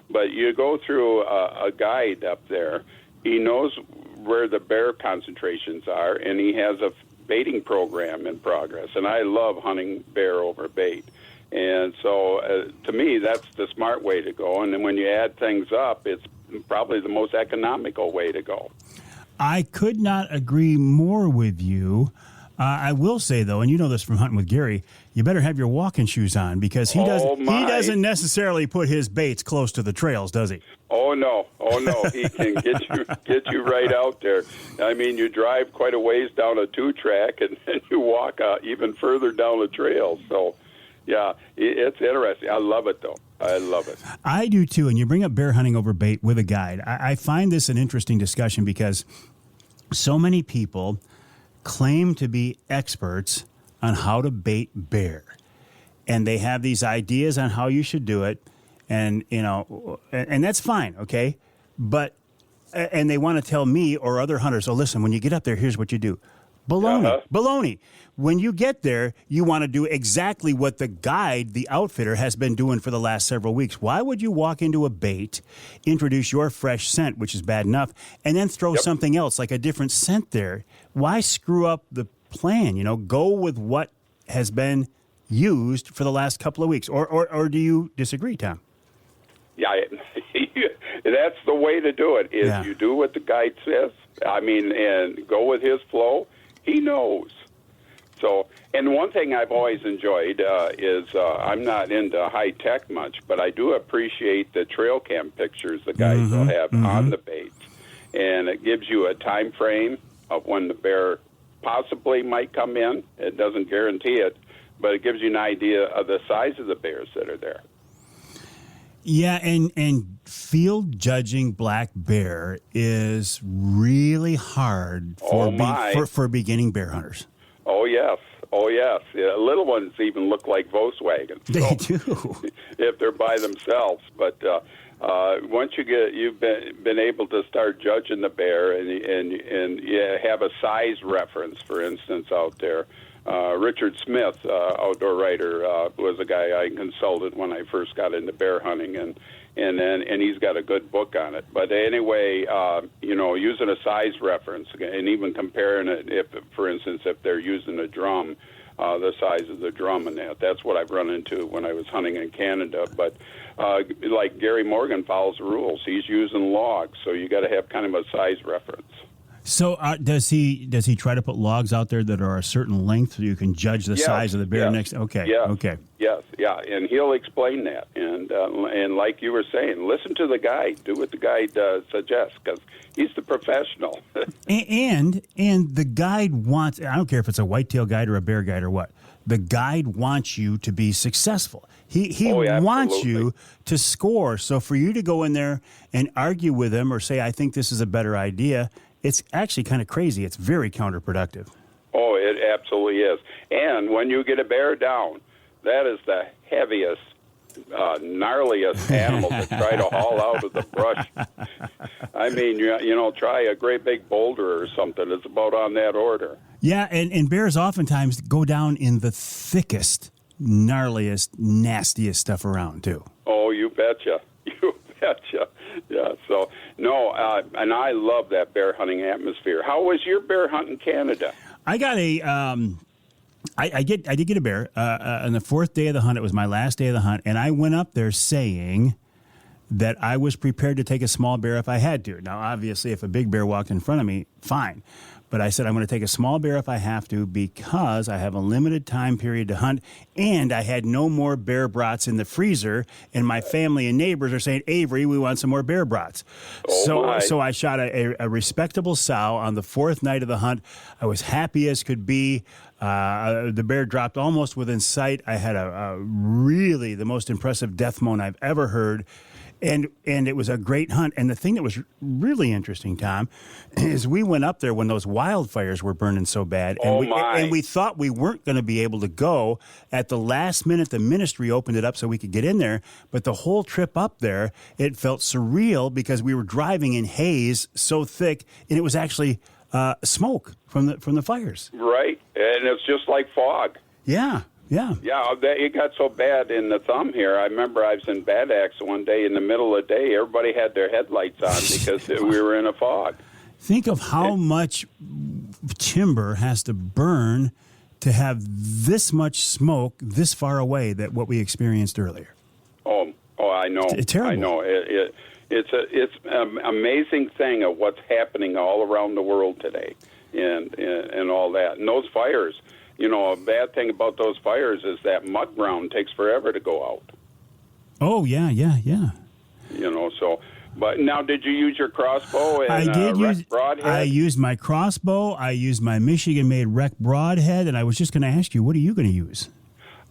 [SPEAKER 8] but you go through a guide up there. He knows where the bear concentrations are, and he has a baiting program in progress. And I love hunting bear over bait. And so, to me, that's the smart way to go. And then when you add things up, it's probably the most economical way to go.
[SPEAKER 2] I could not agree more with you. I will say, though, and you know this from hunting with Gary, you better have your walking shoes on because he doesn't necessarily put his baits close to the trails, does he?
[SPEAKER 8] Oh no! He can get you right out there. I mean, you drive quite a ways down a 2-track, and then you walk even further down the trail. So, yeah, it's interesting. I love it, though. I love it.
[SPEAKER 2] I do, too. And you bring up bear hunting over bait with a guide. I find this an interesting discussion because so many people claim to be experts on how to bait bear. And they have these ideas on how you should do it. And, and that's fine, okay? But, and they want to tell me or other hunters, oh, listen, when you get up there, here's what you do. Baloney. When you get there, you want to do exactly what the guide, the outfitter, has been doing for the last several weeks. Why would you walk into a bait, introduce your fresh scent, which is bad enough, and then throw something else, like a different scent there? Why screw up the plan? Go with what has been used for the last couple of weeks. Or do you disagree, Tom?
[SPEAKER 8] Yeah, that's the way to do it, is you do what the guide says. And go with his flow. He knows. So, and one thing I've always enjoyed is I'm not into high tech much, but I do appreciate the trail cam pictures the guys will have on the baits, and it gives you a time frame of when the bear possibly might come in. It doesn't guarantee it, but it gives you an idea of the size of the bears that are there.
[SPEAKER 2] Yeah, and field judging black bear is really hard for beginning bear hunters.
[SPEAKER 8] Oh yes. Yeah, little ones even look like Volkswagens.
[SPEAKER 2] They do
[SPEAKER 8] if they're by themselves. But once you've been able to start judging the bear and you have a size reference, for instance, out there. Richard Smith, outdoor writer, was a guy I consulted when I first got into bear hunting, and he's got a good book on it. But anyway, using a size reference and even comparing it, if, for instance, if they're using a drum, the size of the drum and that's what I've run into when I was hunting in Canada. But like Gary Morgan follows the rules. He's using logs, so you got to have kind of a size reference.
[SPEAKER 2] So does he try to put logs out there that are a certain length so you can judge the size of the bear next? Okay.
[SPEAKER 8] Yes.
[SPEAKER 2] Okay.
[SPEAKER 8] Yes. Yeah. And he'll explain that. And like you were saying, listen to the guide. Do what the guide suggests, because he's the professional.
[SPEAKER 2] and the guide wants, I don't care if it's a whitetail guide or a bear guide or what, the guide wants you to be successful. He wants you to score. So for you to go in there and argue with him or say, I think this is a better idea, it's actually kind of crazy. It's very counterproductive.
[SPEAKER 8] Oh, it absolutely is. And when you get a bear down, that is the heaviest, gnarliest animal to try to haul out of the brush. I mean, try a great big boulder or something. It's about on that order.
[SPEAKER 2] Yeah, and bears oftentimes go down in the thickest, gnarliest, nastiest stuff around, too.
[SPEAKER 8] Oh, you betcha. You betcha. Yeah, so, no, and I love that bear hunting atmosphere. How was your bear hunt in Canada?
[SPEAKER 2] I got I did get a bear on the fourth day of the hunt. It was my last day of the hunt, and I went up there saying that I was prepared to take a small bear if I had to. Now, obviously, if a big bear walked in front of me, fine. But I said I'm going to take a small bear if I have to because I have a limited time period to hunt, and I had no more bear brats in the freezer, and my family and neighbors are saying, Avery, we want some more bear brats. So I shot a respectable sow on the fourth night of the hunt. I was happy as could be. The bear dropped almost within sight. I had a really the most impressive death moan I've ever heard. And it was a great hunt. And the thing that was really interesting, Tom, is we went up there when those wildfires were burning so bad. And we thought we weren't going to be able to go. At the last minute, the ministry opened it up so we could get in there. But the whole trip up there, it felt surreal because we were driving in haze so thick, and it was actually smoke from the fires.
[SPEAKER 8] Right. And it's just like fog.
[SPEAKER 2] Yeah. Yeah.
[SPEAKER 8] Yeah, it got so bad in the thumb here. I remember I was in Bad Axe one day in the middle of the day. Everybody had their headlights on because we were in a fog.
[SPEAKER 2] Think of how much timber has to burn to have this much smoke this far away that what we experienced earlier.
[SPEAKER 8] Oh, I know.
[SPEAKER 2] It's terrible.
[SPEAKER 8] I know. It's an amazing thing of what's happening all around the world today and all that. And those fires... a bad thing about those fires is that mud ground takes forever to go out.
[SPEAKER 2] Oh, yeah.
[SPEAKER 8] But now did you use your crossbow and
[SPEAKER 2] I did use
[SPEAKER 8] broadhead?
[SPEAKER 2] I used my crossbow. I used my Michigan-made Rec broadhead, and I was just going to ask you, what are you going to use?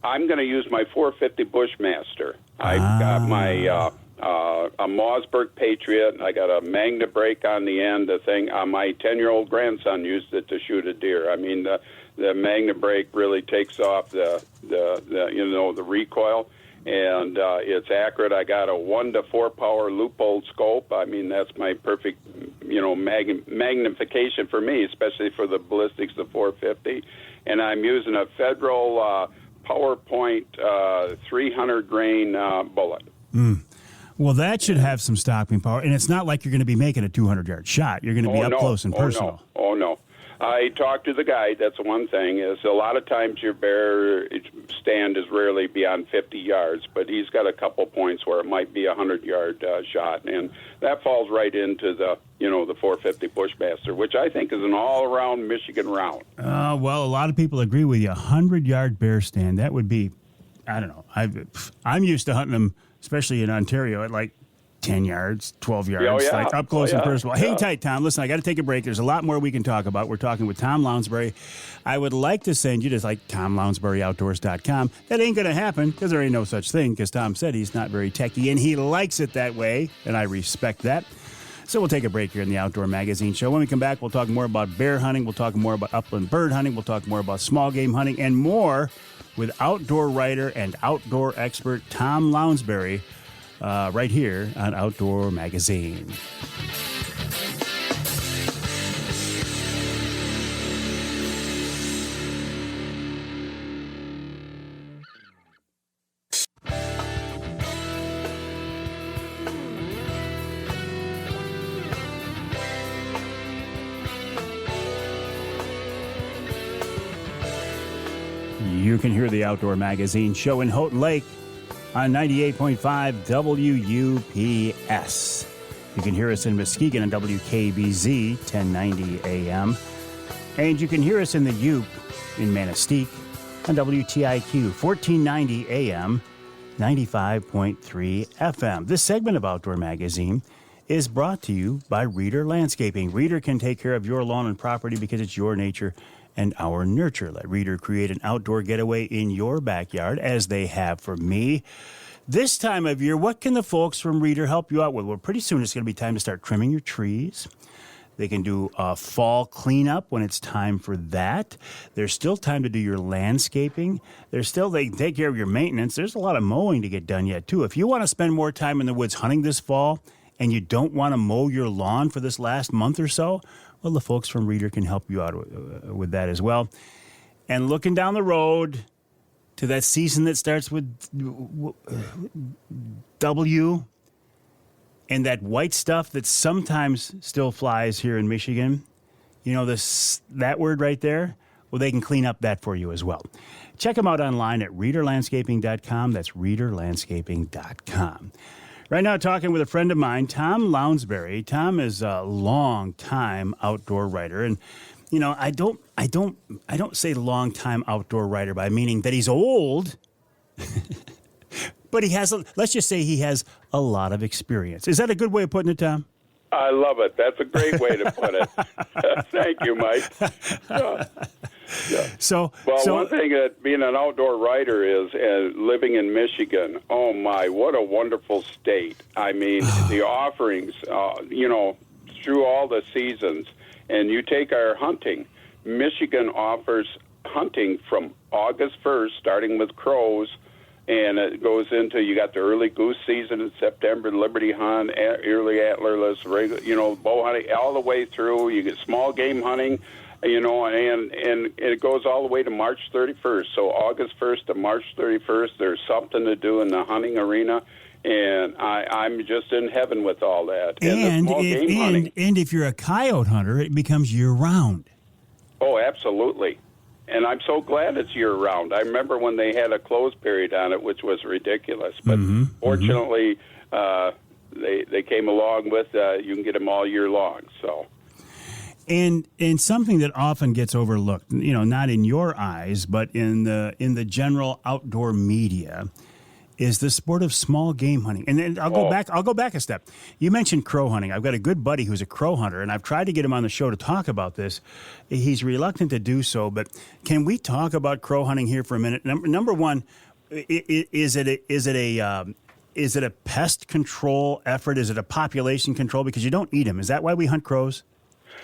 [SPEAKER 8] I'm going to use my 450 Bushmaster. I've got my a Mossberg Patriot. I got a Magna brake on the end. The thing, my 10-year-old grandson used it to shoot a deer. I mean, the Magna brake really takes off the recoil, and it's accurate. I got a 1 to 4 power loophole scope. I mean, that's my perfect, magnification for me, especially for the ballistics, the 450. And I'm using a Federal PowerPoint 300 grain bullet.
[SPEAKER 2] Well, that should have some stopping power, and it's not like you're going to be making a 200-yard shot. You're going to be up close and personal.
[SPEAKER 8] Oh, no. I talked to the guide. That's one thing. Is a lot of times your bear stand is rarely beyond 50 yards, but he's got a couple points where it might be a 100-yard shot, and that falls right into the 450 Bushmaster, which I think is an all-around Michigan round.
[SPEAKER 2] Well, a lot of people agree with you. 100-yard bear stand, that would be, I don't know. I'm used to hunting them, especially in Ontario, at like 10 yards, 12 yards, like up close and personal. Hang tight, Tom. Listen, I got to take a break. There's a lot more we can talk about. We're talking with Tom Lounsbury. I would like to send you to TomLounsburyOutdoors.com. That ain't going to happen because there ain't no such thing, because Tom said he's not very techie, and he likes it that way, and I respect that. So we'll take a break here in the Outdoor Magazine Show. When we come back, we'll talk more about bear hunting. We'll talk more about upland bird hunting. We'll talk more about small game hunting and more with outdoor writer and outdoor expert Tom Lounsbury right here on Outdoor Magazine. You can hear the Outdoor Magazine show in Houghton Lake on 98.5 WUPS. You can hear us in Muskegon on WKBZ 1090 AM. And you can hear us in the Uke in Manistee on WTIQ 1490 AM, 95.3 FM. This segment of Outdoor Magazine is brought to you by Reeder Landscaping. Reeder can take care of your lawn and property because it's your nature and our nurture. Let Reeder create an outdoor getaway in your backyard, as they have for me. This time of year, what can the folks from Reeder help you out with? Well, pretty soon it's going to be time to start trimming your trees. They can do a fall cleanup when it's time for that. There's still time to do your landscaping. They can take care of your maintenance. There's a lot of mowing to get done yet, too. If you want to spend more time in the woods hunting this fall and you don't want to mow your lawn for this last month or so, well, the folks from Reeder can help you out with that as well. And looking down the road to that season that starts with W and that white stuff that sometimes still flies here in Michigan, you know, that word right there? Well, they can clean up that for you as well. Check them out online at reederlandscaping.com. That's reederlandscaping.com. Right now, talking with a friend of mine, Tom Lounsbury. Tom is a long-time outdoor writer, and you know, I don't say long-time outdoor writer by meaning that he's old, but let's just say he has a lot of experience. Is that a good way of putting it, Tom?
[SPEAKER 8] I love it. That's a great way to put it. Thank you, Mike. Yeah. One thing that being an outdoor writer is living in Michigan. Oh my, what a wonderful state! I mean, the offerings, through all the seasons. And you take our hunting. Michigan offers hunting from August 1st, starting with crows, and it goes into, you got the early goose season in September, Liberty hunt, early antlerless, bow hunting, all the way through. You get small game hunting, and it goes all the way to March 31st. So August 1st to March 31st, there's something to do in the hunting arena. And I'm just in heaven with all that. And
[SPEAKER 2] if you're a coyote hunter, it becomes year-round.
[SPEAKER 8] Oh, absolutely. And I'm so glad it's year-round. I remember when they had a closed period on it, which was ridiculous. But fortunately, they came along with you can get them all year long. So.
[SPEAKER 2] And something that often gets overlooked, not in your eyes, but in the general outdoor media, is the sport of small game hunting. And then I'll go back a step. You mentioned crow hunting. I've got a good buddy who's a crow hunter, and I've tried to get him on the show to talk about this. He's reluctant to do so, but can we talk about crow hunting here for a minute? Number one, is it a pest control effort? Is it a population control? Because you don't eat them. Is that why we hunt crows?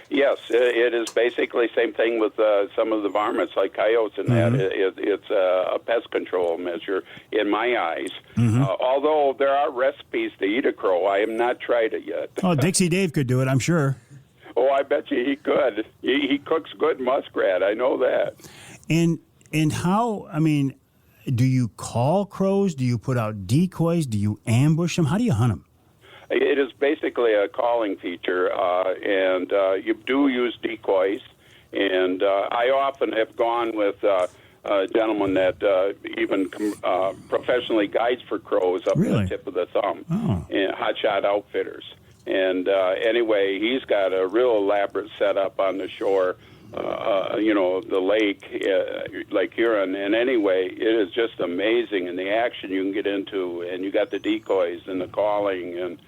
[SPEAKER 8] Yes, it is basically the same thing with some of the varmints like coyotes and that. It's a pest control measure in my eyes. Although there are recipes to eat a crow, I have not tried it yet.
[SPEAKER 2] Oh, Dixie Dave could do it, I'm sure.
[SPEAKER 8] Oh, I bet you he could. He cooks good muskrat, I know that.
[SPEAKER 2] And how, do you call crows? Do you put out decoys? Do you ambush them? How do you hunt them?
[SPEAKER 8] It is basically a calling feature, and you do use decoys. And I often have gone with a gentleman that even professionally guides for crows up to the tip of the thumb, and hotshot outfitters. And anyway, he's got a real elaborate setup on the shore, the lake, Lake Huron. And anyway, it is just amazing, and the action you can get into, and you got the decoys and the calling,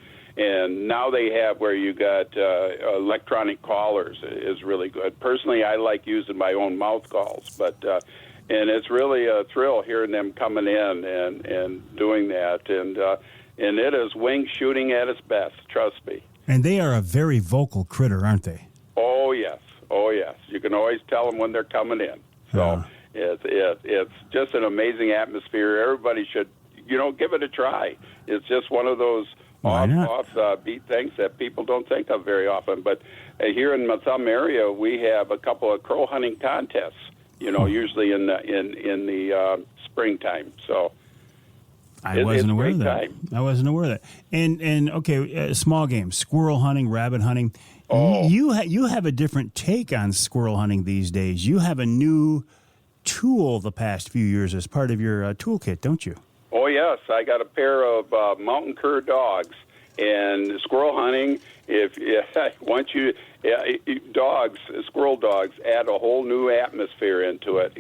[SPEAKER 8] and now they have where you got electronic callers is really good. Personally, I like using my own mouth calls, but and it's really a thrill hearing them coming in and doing that, and it is wing shooting at its best. Trust me.
[SPEAKER 2] And they are a very vocal critter, aren't they?
[SPEAKER 8] Oh yes. You can always tell them when they're coming in. So it's just an amazing atmosphere. Everybody should give it a try. It's just one of those off-beat things that people don't think of very often. But here in my thumb area, we have a couple of crow hunting contests. Usually in the springtime. So
[SPEAKER 2] I wasn't aware of that. And okay, small game, squirrel hunting, rabbit hunting. You have a different take on squirrel hunting these days. You have a new tool the past few years as part of your toolkit, don't you?
[SPEAKER 8] Oh, yes. I got a pair of mountain cur dogs. And squirrel hunting, squirrel dogs add a whole new atmosphere into it.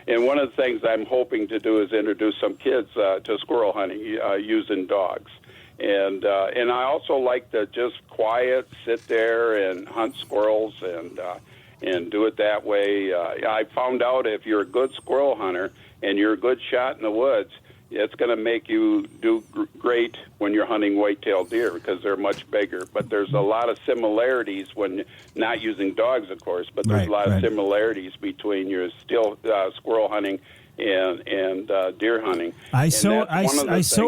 [SPEAKER 8] And one of the things I'm hoping to do is introduce some kids to squirrel hunting using dogs. And I also like to just quiet, sit there and hunt squirrels and do it that way. I found out if you're a good squirrel hunter and you're a good shot in the woods, it's going to make you do great when you're hunting white-tailed deer because they're much bigger. But there's a lot of similarities when not using dogs, of course, but there's a lot of similarities between your still squirrel hunting and deer hunting.
[SPEAKER 2] I so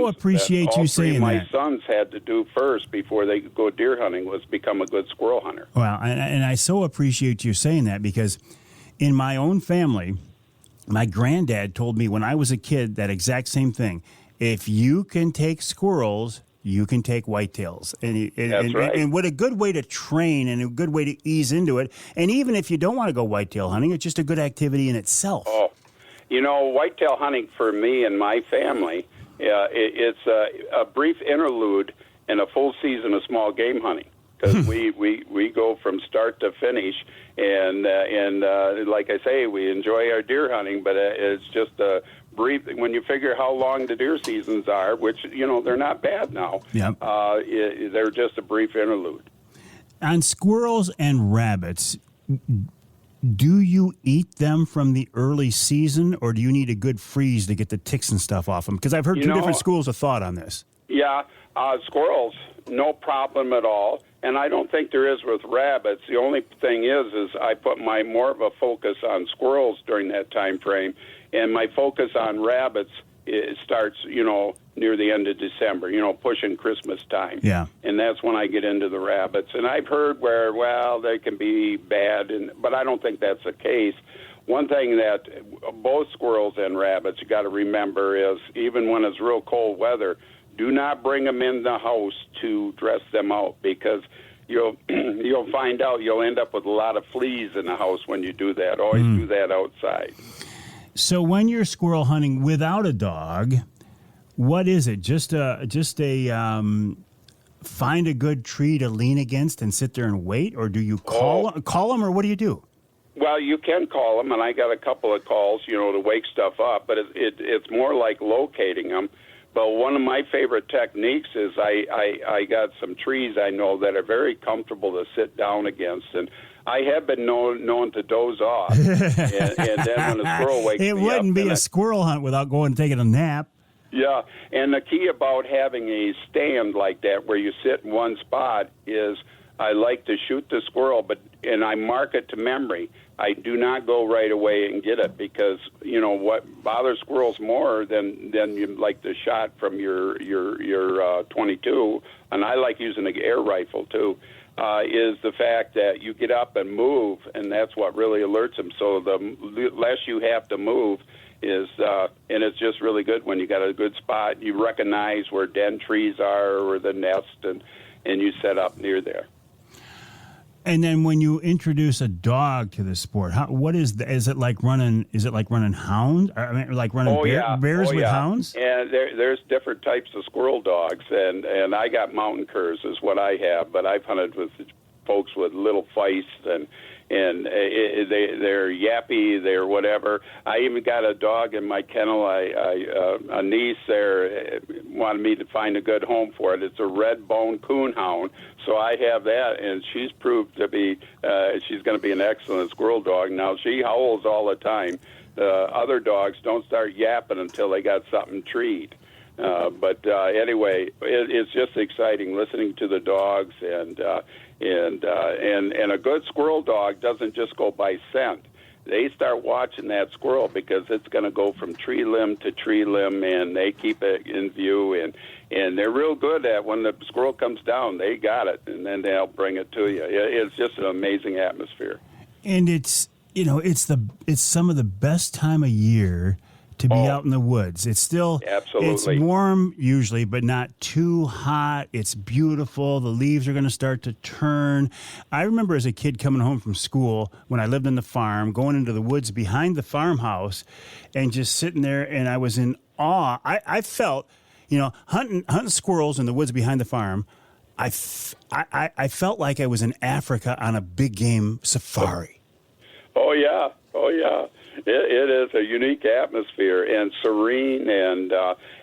[SPEAKER 2] appreciate you saying that.
[SPEAKER 8] My sons had to do first before they could go deer hunting was become a good squirrel hunter.
[SPEAKER 2] Well, and I so appreciate you saying that because in my own family, my granddad told me when I was a kid that exact same thing. If you can take squirrels, you can take whitetails.
[SPEAKER 8] That's right.
[SPEAKER 2] And what a good way to train and a good way to ease into it. And even if you don't want to go whitetail hunting, it's just a good activity in itself.
[SPEAKER 8] Oh, whitetail hunting for me and my family, it's a brief interlude in a full season of small game hunting. Because we go from start to finish, and like I say, we enjoy our deer hunting, but it's just a brief. When you figure how long the deer seasons are, which they're not bad now.
[SPEAKER 2] Yep.
[SPEAKER 8] They're just a brief interlude.
[SPEAKER 2] On squirrels and rabbits, do you eat them from the early season, or do you need a good freeze to get the ticks and stuff off them? Because I've heard two different schools of thought on this.
[SPEAKER 8] Yeah, squirrels, no problem at all. And I don't think there is with rabbits. The only thing is I put more of a focus on squirrels during that time frame, and my focus on rabbits starts, near the end of December, pushing Christmas time.
[SPEAKER 2] Yeah.
[SPEAKER 8] And that's when I get into the rabbits. And I've heard where, they can be bad, but I don't think that's the case. One thing that both squirrels and rabbits you got to remember is even when it's real cold weather, do not bring them in the house to dress them out because you'll find out you'll end up with a lot of fleas in the house when you do that. Always do that outside.
[SPEAKER 2] So when you're squirrel hunting without a dog, what is it? Just a find a good tree to lean against and sit there and wait, or do you call them, or what do you do?
[SPEAKER 8] Well, you can call them, and I got a couple of calls, to wake stuff up, but it's more like locating them. But one of my favorite techniques is I got some trees I know that are very comfortable to sit down against, and I have been known to doze off. and then when a squirrel wakes me up...
[SPEAKER 2] It wouldn't be a squirrel hunt without going and taking a nap.
[SPEAKER 8] Yeah, and the key about having a stand like that where you sit in one spot is I like to shoot the squirrel, and I mark it to memory. I do not go right away and get it because what bothers squirrels more than you like the shot from your 22, and I like using an air rifle too, is the fact that you get up and move, and that's what really alerts them. So the less you have to move is, and it's just really good when you got a good spot. You recognize where den trees are or the nest, and you set up near there.
[SPEAKER 2] And then when you introduce a dog to the sport, is it like running hounds? I mean, like running bears with hounds?
[SPEAKER 8] And there's different types of squirrel dogs, and I got mountain curs is what I have, but I've hunted with folks with little feists and they're yappy, they're whatever. I even got a dog in my kennel. A niece there wanted me to find a good home for it. It's a red-bone coonhound, so I have that, and she's proved to be. She's going to be an excellent squirrel dog. Now she howls all the time. The other dogs don't start yapping until they got something treed. But anyway, it's just exciting listening to the dogs and a good squirrel dog doesn't just go by scent. They start watching that squirrel because it's going to go from tree limb to tree limb, and they keep it in view. And they're real good at when the squirrel comes down, they got it, and then they'll bring it to you. It's just an amazing atmosphere.
[SPEAKER 2] And it's some of the best time of year to be out in the woods. It's still
[SPEAKER 8] Absolutely.
[SPEAKER 2] It's warm usually, but not too hot. It's beautiful. The leaves are going to start to turn. I remember as a kid coming home from school when I lived on the farm, going into the woods behind the farmhouse and just sitting there, and I was in awe. I felt, hunting squirrels in the woods behind the farm, I felt like I was in Africa on a big game safari.
[SPEAKER 8] Oh, yeah. It is a unique atmosphere and serene, and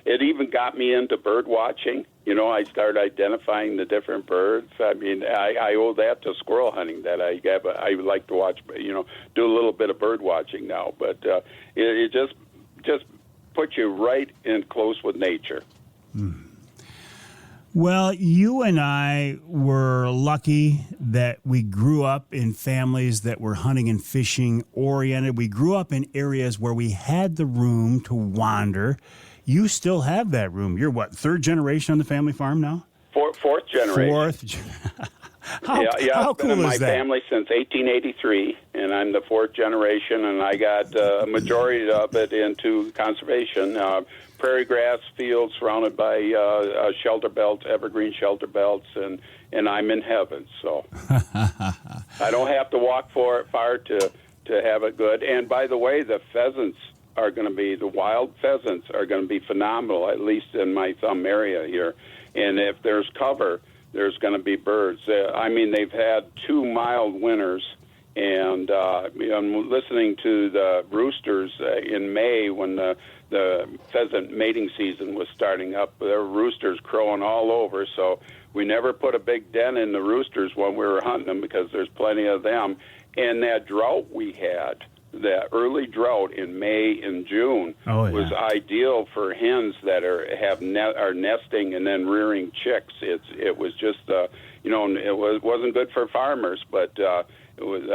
[SPEAKER 8] it even got me into bird watching. I started identifying the different birds. I mean, I owe that to squirrel hunting that I like to watch, do a little bit of bird watching now. But it just puts you right in close with nature.
[SPEAKER 2] Mm. Well, you and I were lucky that we grew up in families that were hunting and fishing oriented. We grew up in areas where we had the room to wander. You still have that room. You're what, third generation on the family farm now?
[SPEAKER 8] Fourth generation.
[SPEAKER 2] How
[SPEAKER 8] I've been
[SPEAKER 2] cool
[SPEAKER 8] in my
[SPEAKER 2] is that?
[SPEAKER 8] family since 1883, and I'm the fourth generation, and I got a majority of it into conservation. Prairie grass fields surrounded by shelter belts, evergreen shelter belts, and I'm in heaven. So I don't have to walk far to have it good. And by the way, the wild pheasants are going to be phenomenal, at least in my thumb area here. And if there's cover, there's going to be birds. They've had 2 mild winters, and I'm listening to the roosters in May when the pheasant mating season was starting up. There were roosters crowing all over, so we never put a big dent in the roosters when we were hunting them because there's plenty of them. And that drought we had, that early drought in May and June, was ideal for hens that are nesting and then rearing chicks. It was just it wasn't good for farmers, but it was.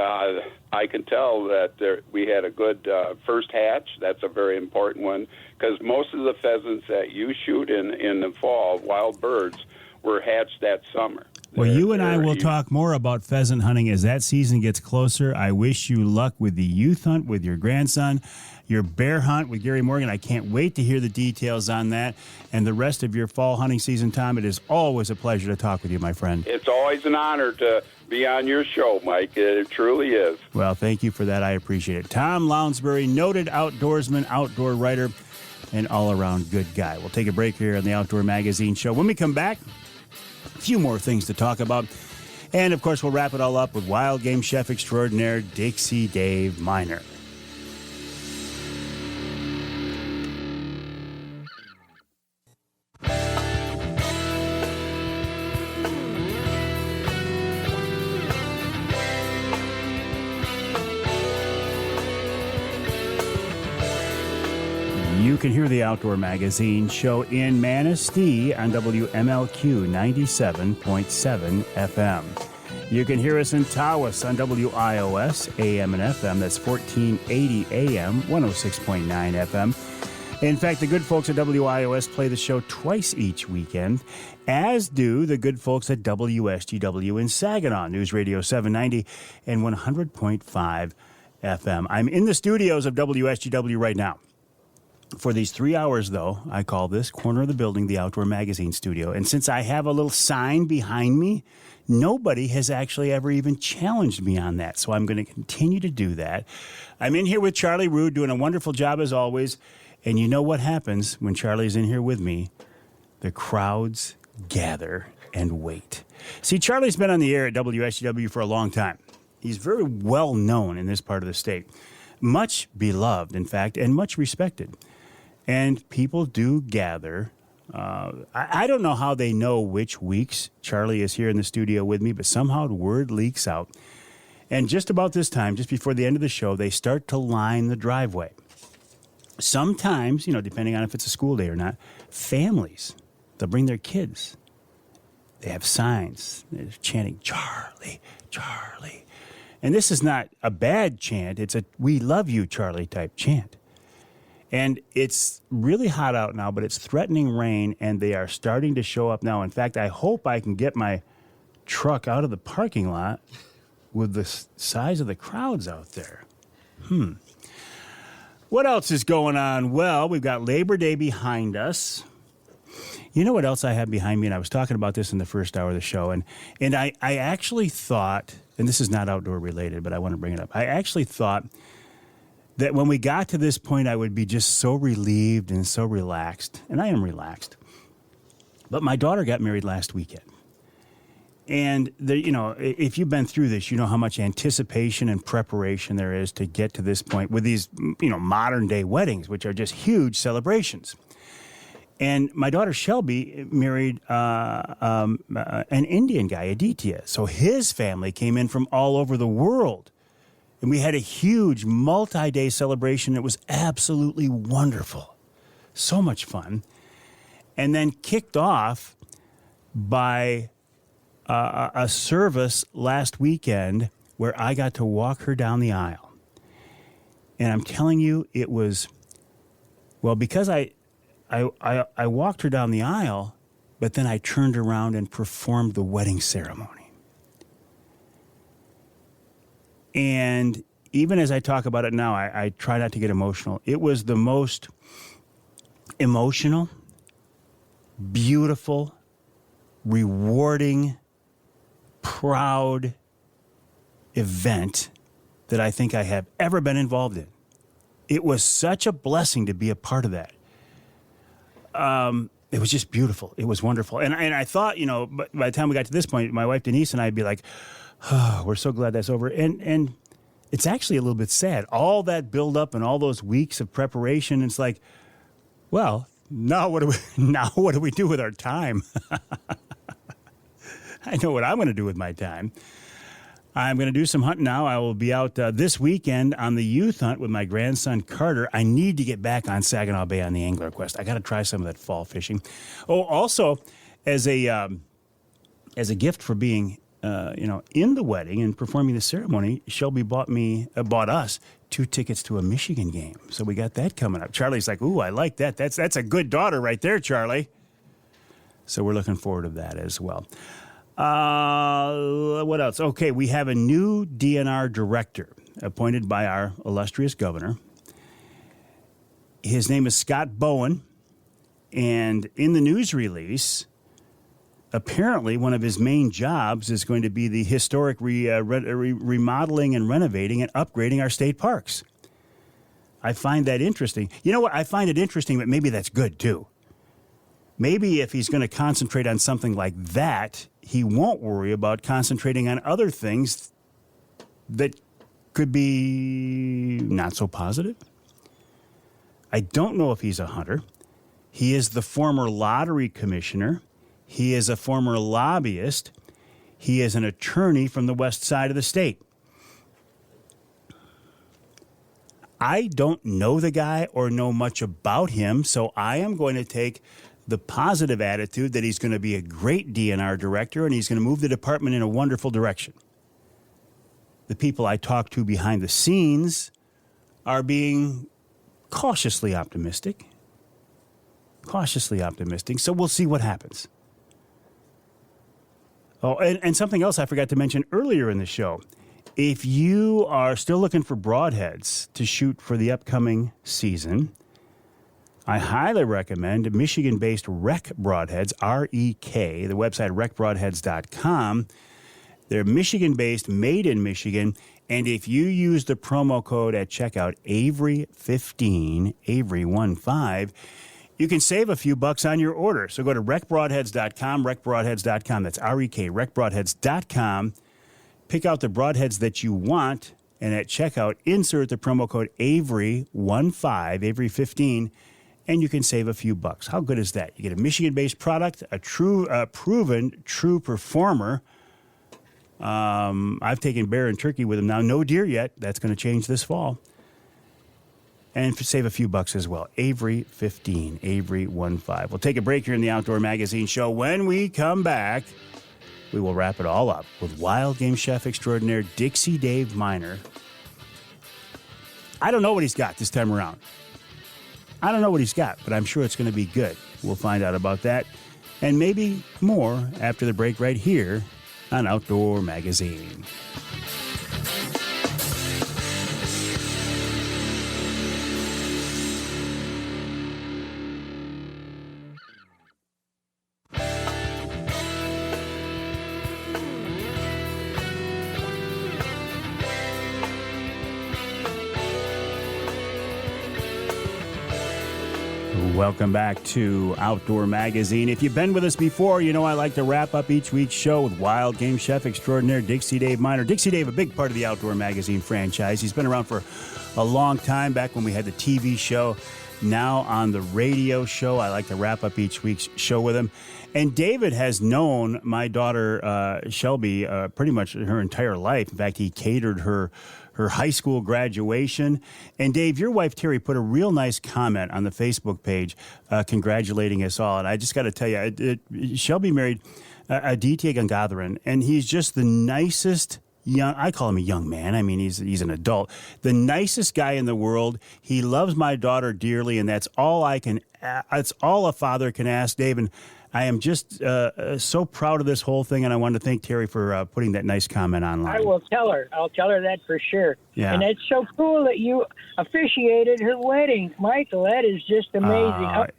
[SPEAKER 8] I can tell that we had a good first hatch. That's a very important one because most of the pheasants that you shoot in the fall, wild birds, were hatched that summer.
[SPEAKER 2] Well, you and I will talk more about pheasant hunting as that season gets closer. I wish you luck with the youth hunt with your grandson, your bear hunt with Gary Morgan. I can't wait to hear the details on that and the rest of your fall hunting season, Tom. It is always a pleasure to talk with you, my friend.
[SPEAKER 8] It's always an honor to be on your show, Mike. It truly is.
[SPEAKER 2] Well, thank you for that. I appreciate it. Tom Lounsbury, noted outdoorsman, outdoor writer, and all-around good guy. We'll take a break here on the Outdoor Magazine Show. When we come back, a few more things to talk about. And, of course, we'll wrap it all up with wild game chef extraordinaire Dixie Dave Minar. You can hear the Outdoor Magazine Show in Manistee on WMLQ 97.7 FM. You can hear us in Tawas on WIOS AM and FM. That's 1480 AM, 106.9 FM. In fact, the good folks at WIOS play the show twice each weekend, as do the good folks at WSGW in Saginaw, News Radio 790 and 100.5 FM. I'm in the studios of WSGW right now. For these 3 hours, though, I call this corner of the building the Outdoor Magazine Studio. And since I have a little sign behind me, nobody has actually ever even challenged me on that. So I'm going to continue to do that. I'm in here with Charlie Rude, doing a wonderful job as always. And you know what happens when Charlie's in here with me? The crowds gather and wait. See, Charlie's been on the air at WSGW for a long time. He's very well known in this part of the state. Much beloved, in fact, and much respected. And people do gather. I don't know how they know which weeks Charlie is here in the studio with me, but somehow the word leaks out. And just about this time, just before the end of the show, they start to line the driveway. Sometimes, depending on if it's a school day or not, families, they'll bring their kids. They have signs. They're chanting, Charlie, Charlie. And this is not a bad chant. It's a we love you, Charlie type chant. And it's really hot out now, but it's threatening rain, and they are starting to show up now. In fact, I hope I can get my truck out of the parking lot with the size of the crowds out there. What else is going on? Well, we've got Labor Day behind us. You know what else I have behind me? And I was talking about this in the first hour of the show. And I actually thought, and this is not outdoor related, but I want to bring it up. I actually thought that when we got to this point, I would be just so relieved and so relaxed. And I am relaxed. But my daughter got married last weekend. And, if you've been through this, you know how much anticipation and preparation there is to get to this point with these, modern day weddings, which are just huge celebrations. And my daughter Shelby married an Indian guy, Aditya. So his family came in from all over the world. And we had a huge multi-day celebration. It was absolutely wonderful. So much fun. And then kicked off by a service last weekend where I got to walk her down the aisle. And I'm telling you, it was, well, because I walked her down the aisle, but then I turned around and performed the wedding ceremony. And even as I talk about it now, I try not to get emotional. It was the most emotional, beautiful, rewarding, proud event that I think I have ever been involved in. It was such a blessing to be a part of that. It was just beautiful. It was wonderful. And I thought, by the time we got to this point, my wife Denise and I'd be like, oh, we're so glad that's over. And it's actually a little bit sad. All that build up and all those weeks of preparation, it's like, well, now what do we do with our time? I know what I'm going to do with my time. I'm going to do some hunting now. I will be out this weekend on the youth hunt with my grandson, Carter. I need to get back on Saginaw Bay on the angler quest. I got to try some of that fall fishing. Oh, also, as a gift for being, in the wedding and performing the ceremony, Shelby bought us 2 tickets to a Michigan game. So we got that coming up. Charlie's like, ooh, I like that. That's a good daughter right there, Charlie. So we're looking forward to that as well. What else? Okay, we have a new DNR director appointed by our illustrious governor. His name is Scott Bowen, and in the news release, apparently one of his main jobs is going to be the historic remodeling and renovating and upgrading our state parks. I find that interesting. You know what? I find it interesting, but maybe that's good too. Maybe if he's going to concentrate on something like that, he won't worry about concentrating on other things that could be not so positive. I don't know if he's a hunter. He is the former lottery commissioner. He is a former lobbyist. He is an attorney from the west side of the state. I don't know the guy or know much about him, so I am going to take the positive attitude that he's going to be a great DNR director and he's going to move the department in a wonderful direction. The people I talk to behind the scenes are being cautiously optimistic. So we'll see what happens. Oh, and something else I forgot to mention earlier in the show. If you are still looking for broadheads to shoot for the upcoming season, I highly recommend Michigan-based Rec Broadheads, R-E-K, the website recbroadheads.com. They're Michigan-based, made in Michigan, and if you use the promo code at checkout, Avery15, Avery15, you can save a few bucks on your order. So go to recbroadheads.com, recbroadheads.com. That's R-E-K, recbroadheads.com. Pick out the broadheads that you want, and at checkout, insert the promo code Avery15, Avery15, and you can save a few bucks. How good is that? You get a Michigan-based product, a proven true performer. I've taken bear and turkey with them now. No deer yet. That's going to change this fall. And save a few bucks as well. Avery15, Avery15. We'll take a break here in the Outdoor Magazine Show. When we come back, we will wrap it all up with wild game chef extraordinaire Dixie Dave Minar. I don't know what he's got this time around. But I'm sure it's going to be good. We'll find out about that and maybe more after the break right here on Outdoor Magazine. Welcome back to Outdoor Magazine. If you've been with us before, you know I like to wrap up each week's show with wild game chef extraordinaire Dixie Dave Minar. Dixie Dave, a big part of the Outdoor Magazine franchise. He's been around for a long time, back when we had the TV show. Now on the radio show, I like to wrap up each week's show with him. And David has known my daughter, Shelby, pretty much her entire life. In fact, he catered her high school graduation. And Dave, your wife, Terry, put a real nice comment on the Facebook page congratulating us all. And I just got to tell you, Shelby married Aditya Gangadharan, and he's just the nicest I call him a young man. I mean, he's an adult. The nicest guy in the world. He loves my daughter dearly, and that's all that's all a father can ask, Dave. And I am just so proud of this whole thing, and I want to thank Terry for putting that nice comment online.
[SPEAKER 9] I will tell her. I'll tell her that for sure.
[SPEAKER 2] Yeah.
[SPEAKER 9] And it's so cool that you officiated her wedding, Michael. That is just amazing.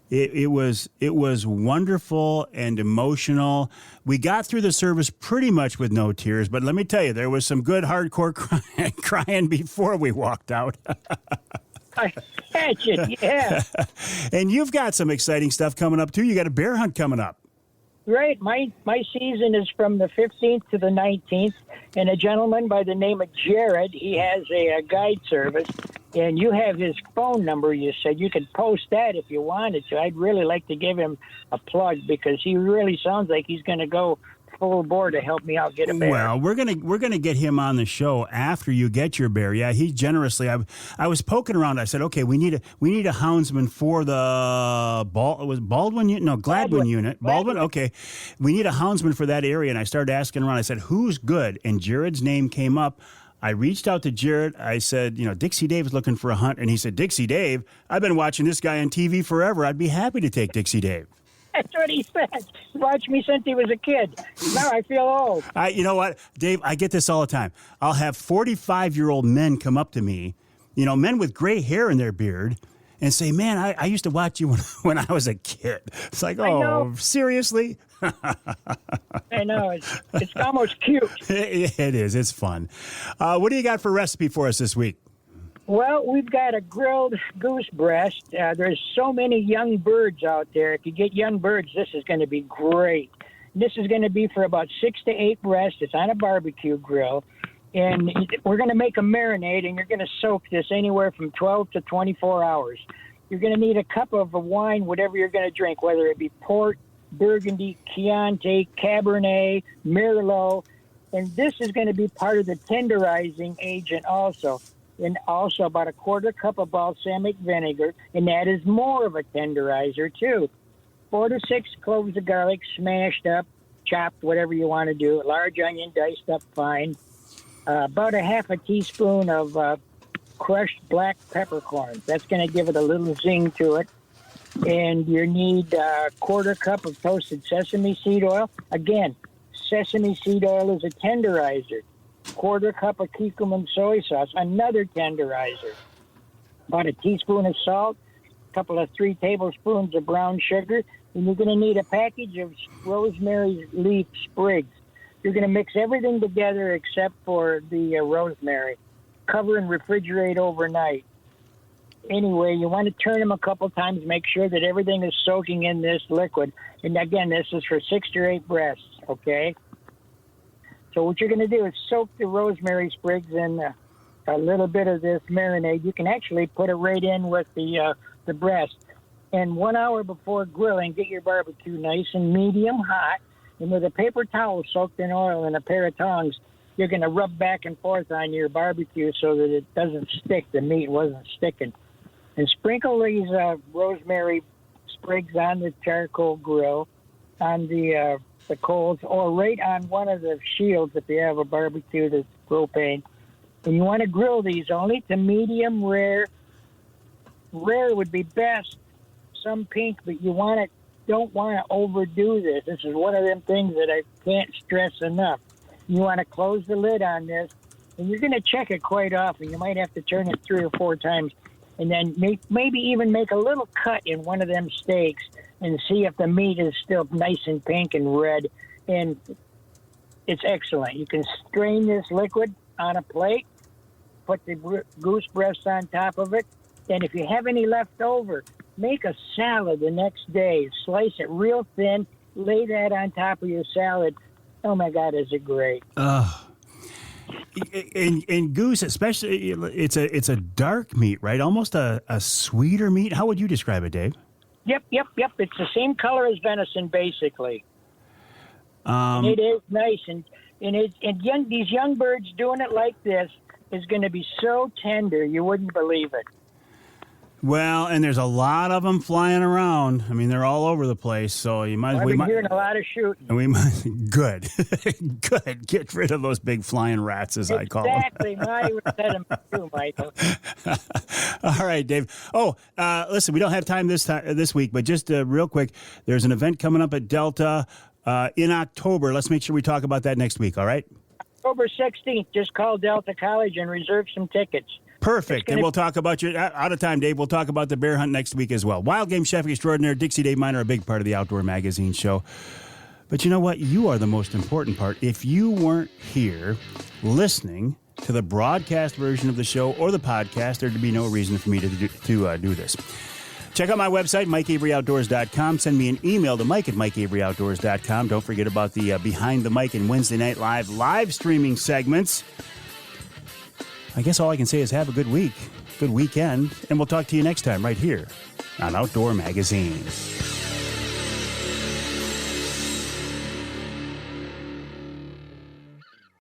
[SPEAKER 2] It was wonderful and emotional. We got through the service pretty much with no tears, but let me tell you, there was some good hardcore crying before we walked out.
[SPEAKER 9] I imagine, yeah.
[SPEAKER 2] And you've got some exciting stuff coming up, too. You got a bear hunt coming up.
[SPEAKER 9] Right. My season is from the 15th to the 19th, and a gentleman by the name of Jared, he has a guide service, and you have his phone number. You said you could post that if you wanted to. I'd really like to give him a plug because he really sounds like he's going to go full board to help me out get a bear.
[SPEAKER 2] Well, we're gonna get him on the show after you get your bear. Yeah, he generously. I was poking around. I said, okay, we need a houndsman for the Gladwin unit. Baldwin. Okay, we need a houndsman for that area. And I started asking around. I said, who's good? And Jared's name came up. I reached out to Jared. I said, Dixie Dave is looking for a hunt, and he said, Dixie Dave. I've been watching this guy on TV forever. I'd be happy to take Dixie Dave.
[SPEAKER 9] That's what he said. He watched me since he was a kid. Now I feel old.
[SPEAKER 2] You know what, Dave? I get this all the time. I'll have 45-year-old men come up to me, men with gray hair in their beard, and say, man, I used to watch you when I was a kid. It's like, oh, seriously?
[SPEAKER 9] I know. It's almost cute.
[SPEAKER 2] It is. It's fun. What do you got for recipe for us this week?
[SPEAKER 9] Well, we've got a grilled goose breast. There's so many young birds out there. If you get young birds, this is going to be great. This is going to be for about 6 to 8 breasts. It's on a barbecue grill. And we're going to make a marinade, and you're going to soak this anywhere from 12 to 24 hours. You're going to need a cup of wine, whatever you're going to drink, whether it be port, Burgundy, Chianti, Cabernet, Merlot. And this is going to be part of the tenderizing agent also. And also about a quarter cup of balsamic vinegar, and that is more of a tenderizer too. 4 to 6 cloves of garlic smashed up, chopped, whatever you want to do. A large onion diced up fine. About a half a teaspoon of crushed black peppercorns. That's going to give it a little zing to it. And you need a quarter cup of toasted sesame seed oil. Again, sesame seed oil is a tenderizer. Quarter cup of curcumin soy sauce, another tenderizer. About a teaspoon of salt, a couple of 3 tablespoons of brown sugar, and you're going to need a package of rosemary leaf sprigs. You're going to mix everything together except for the rosemary. Cover and refrigerate overnight. Anyway, you want to turn them a couple times, make sure that everything is soaking in this liquid. And again, this is for 6 to 8 breasts, okay? So what you're going to do is soak the rosemary sprigs in a little bit of this marinade. You can actually put it right in with the breast. And 1 hour before grilling, get your barbecue nice and medium hot. And with a paper towel soaked in oil and a pair of tongs, you're going to rub back and forth on your barbecue so that it doesn't stick. The meat wasn't sticking. And sprinkle these rosemary sprigs on the charcoal grill, on the coals, or right on one of the shields if you have a barbecue that's propane. And you want to grill these only to medium rare. Rare would be best, some pink, but don't want to overdo this. This is one of them things that I can't stress enough. You want to close the lid on this, and you're going to check it quite often. You might have to turn it 3 or 4 times, and then maybe even make a little cut in one of them steaks and see if the meat is still nice and pink and red. And it's excellent. You can strain this liquid on a plate, put the goose breast on top of it, And if you have any left over, make a salad the next day. Slice it real thin. Lay that on top of your salad. Oh, my God, is it great.
[SPEAKER 2] And goose, especially, it's a dark meat, right? Almost a sweeter meat. How would you describe it, Dave?
[SPEAKER 9] Yep. It's the same color as venison, basically. It is nice. And these young birds doing it like this is going to be so tender, you wouldn't believe it.
[SPEAKER 2] Well, and there's a lot of them flying around. I mean, they're all over the place. So you might.
[SPEAKER 9] I've been hearing a lot of shooting.
[SPEAKER 2] And we might. Good. Get rid of those big flying rats, as I call them.
[SPEAKER 9] Exactly. I would set them too, Michael.
[SPEAKER 2] All right, Dave. Oh, listen, we don't have time this week, but just real quick, there's an event coming up at Delta in October. Let's make sure we talk about that next week. All right.
[SPEAKER 9] October 16th. Just call Delta College and reserve some tickets.
[SPEAKER 2] Perfect. And we'll talk about your out of time, Dave. We'll talk about the bear hunt next week as well. Wild game chef extraordinaire Dixie Dave Minar, a big part of the Outdoor Magazine show. But you know what? You are the most important part. If you weren't here listening to the broadcast version of the show or the podcast, there'd be no reason for me to do this. Check out my website, MikeAveryOutdoors.com. Send me an email to Mike@MikeAveryOutdoors.com. Don't forget about the Behind the Mic and Wednesday Night live streaming segments. I guess all I can say is have a good week, good weekend, and we'll talk to you next time right here on Outdoor Magazine.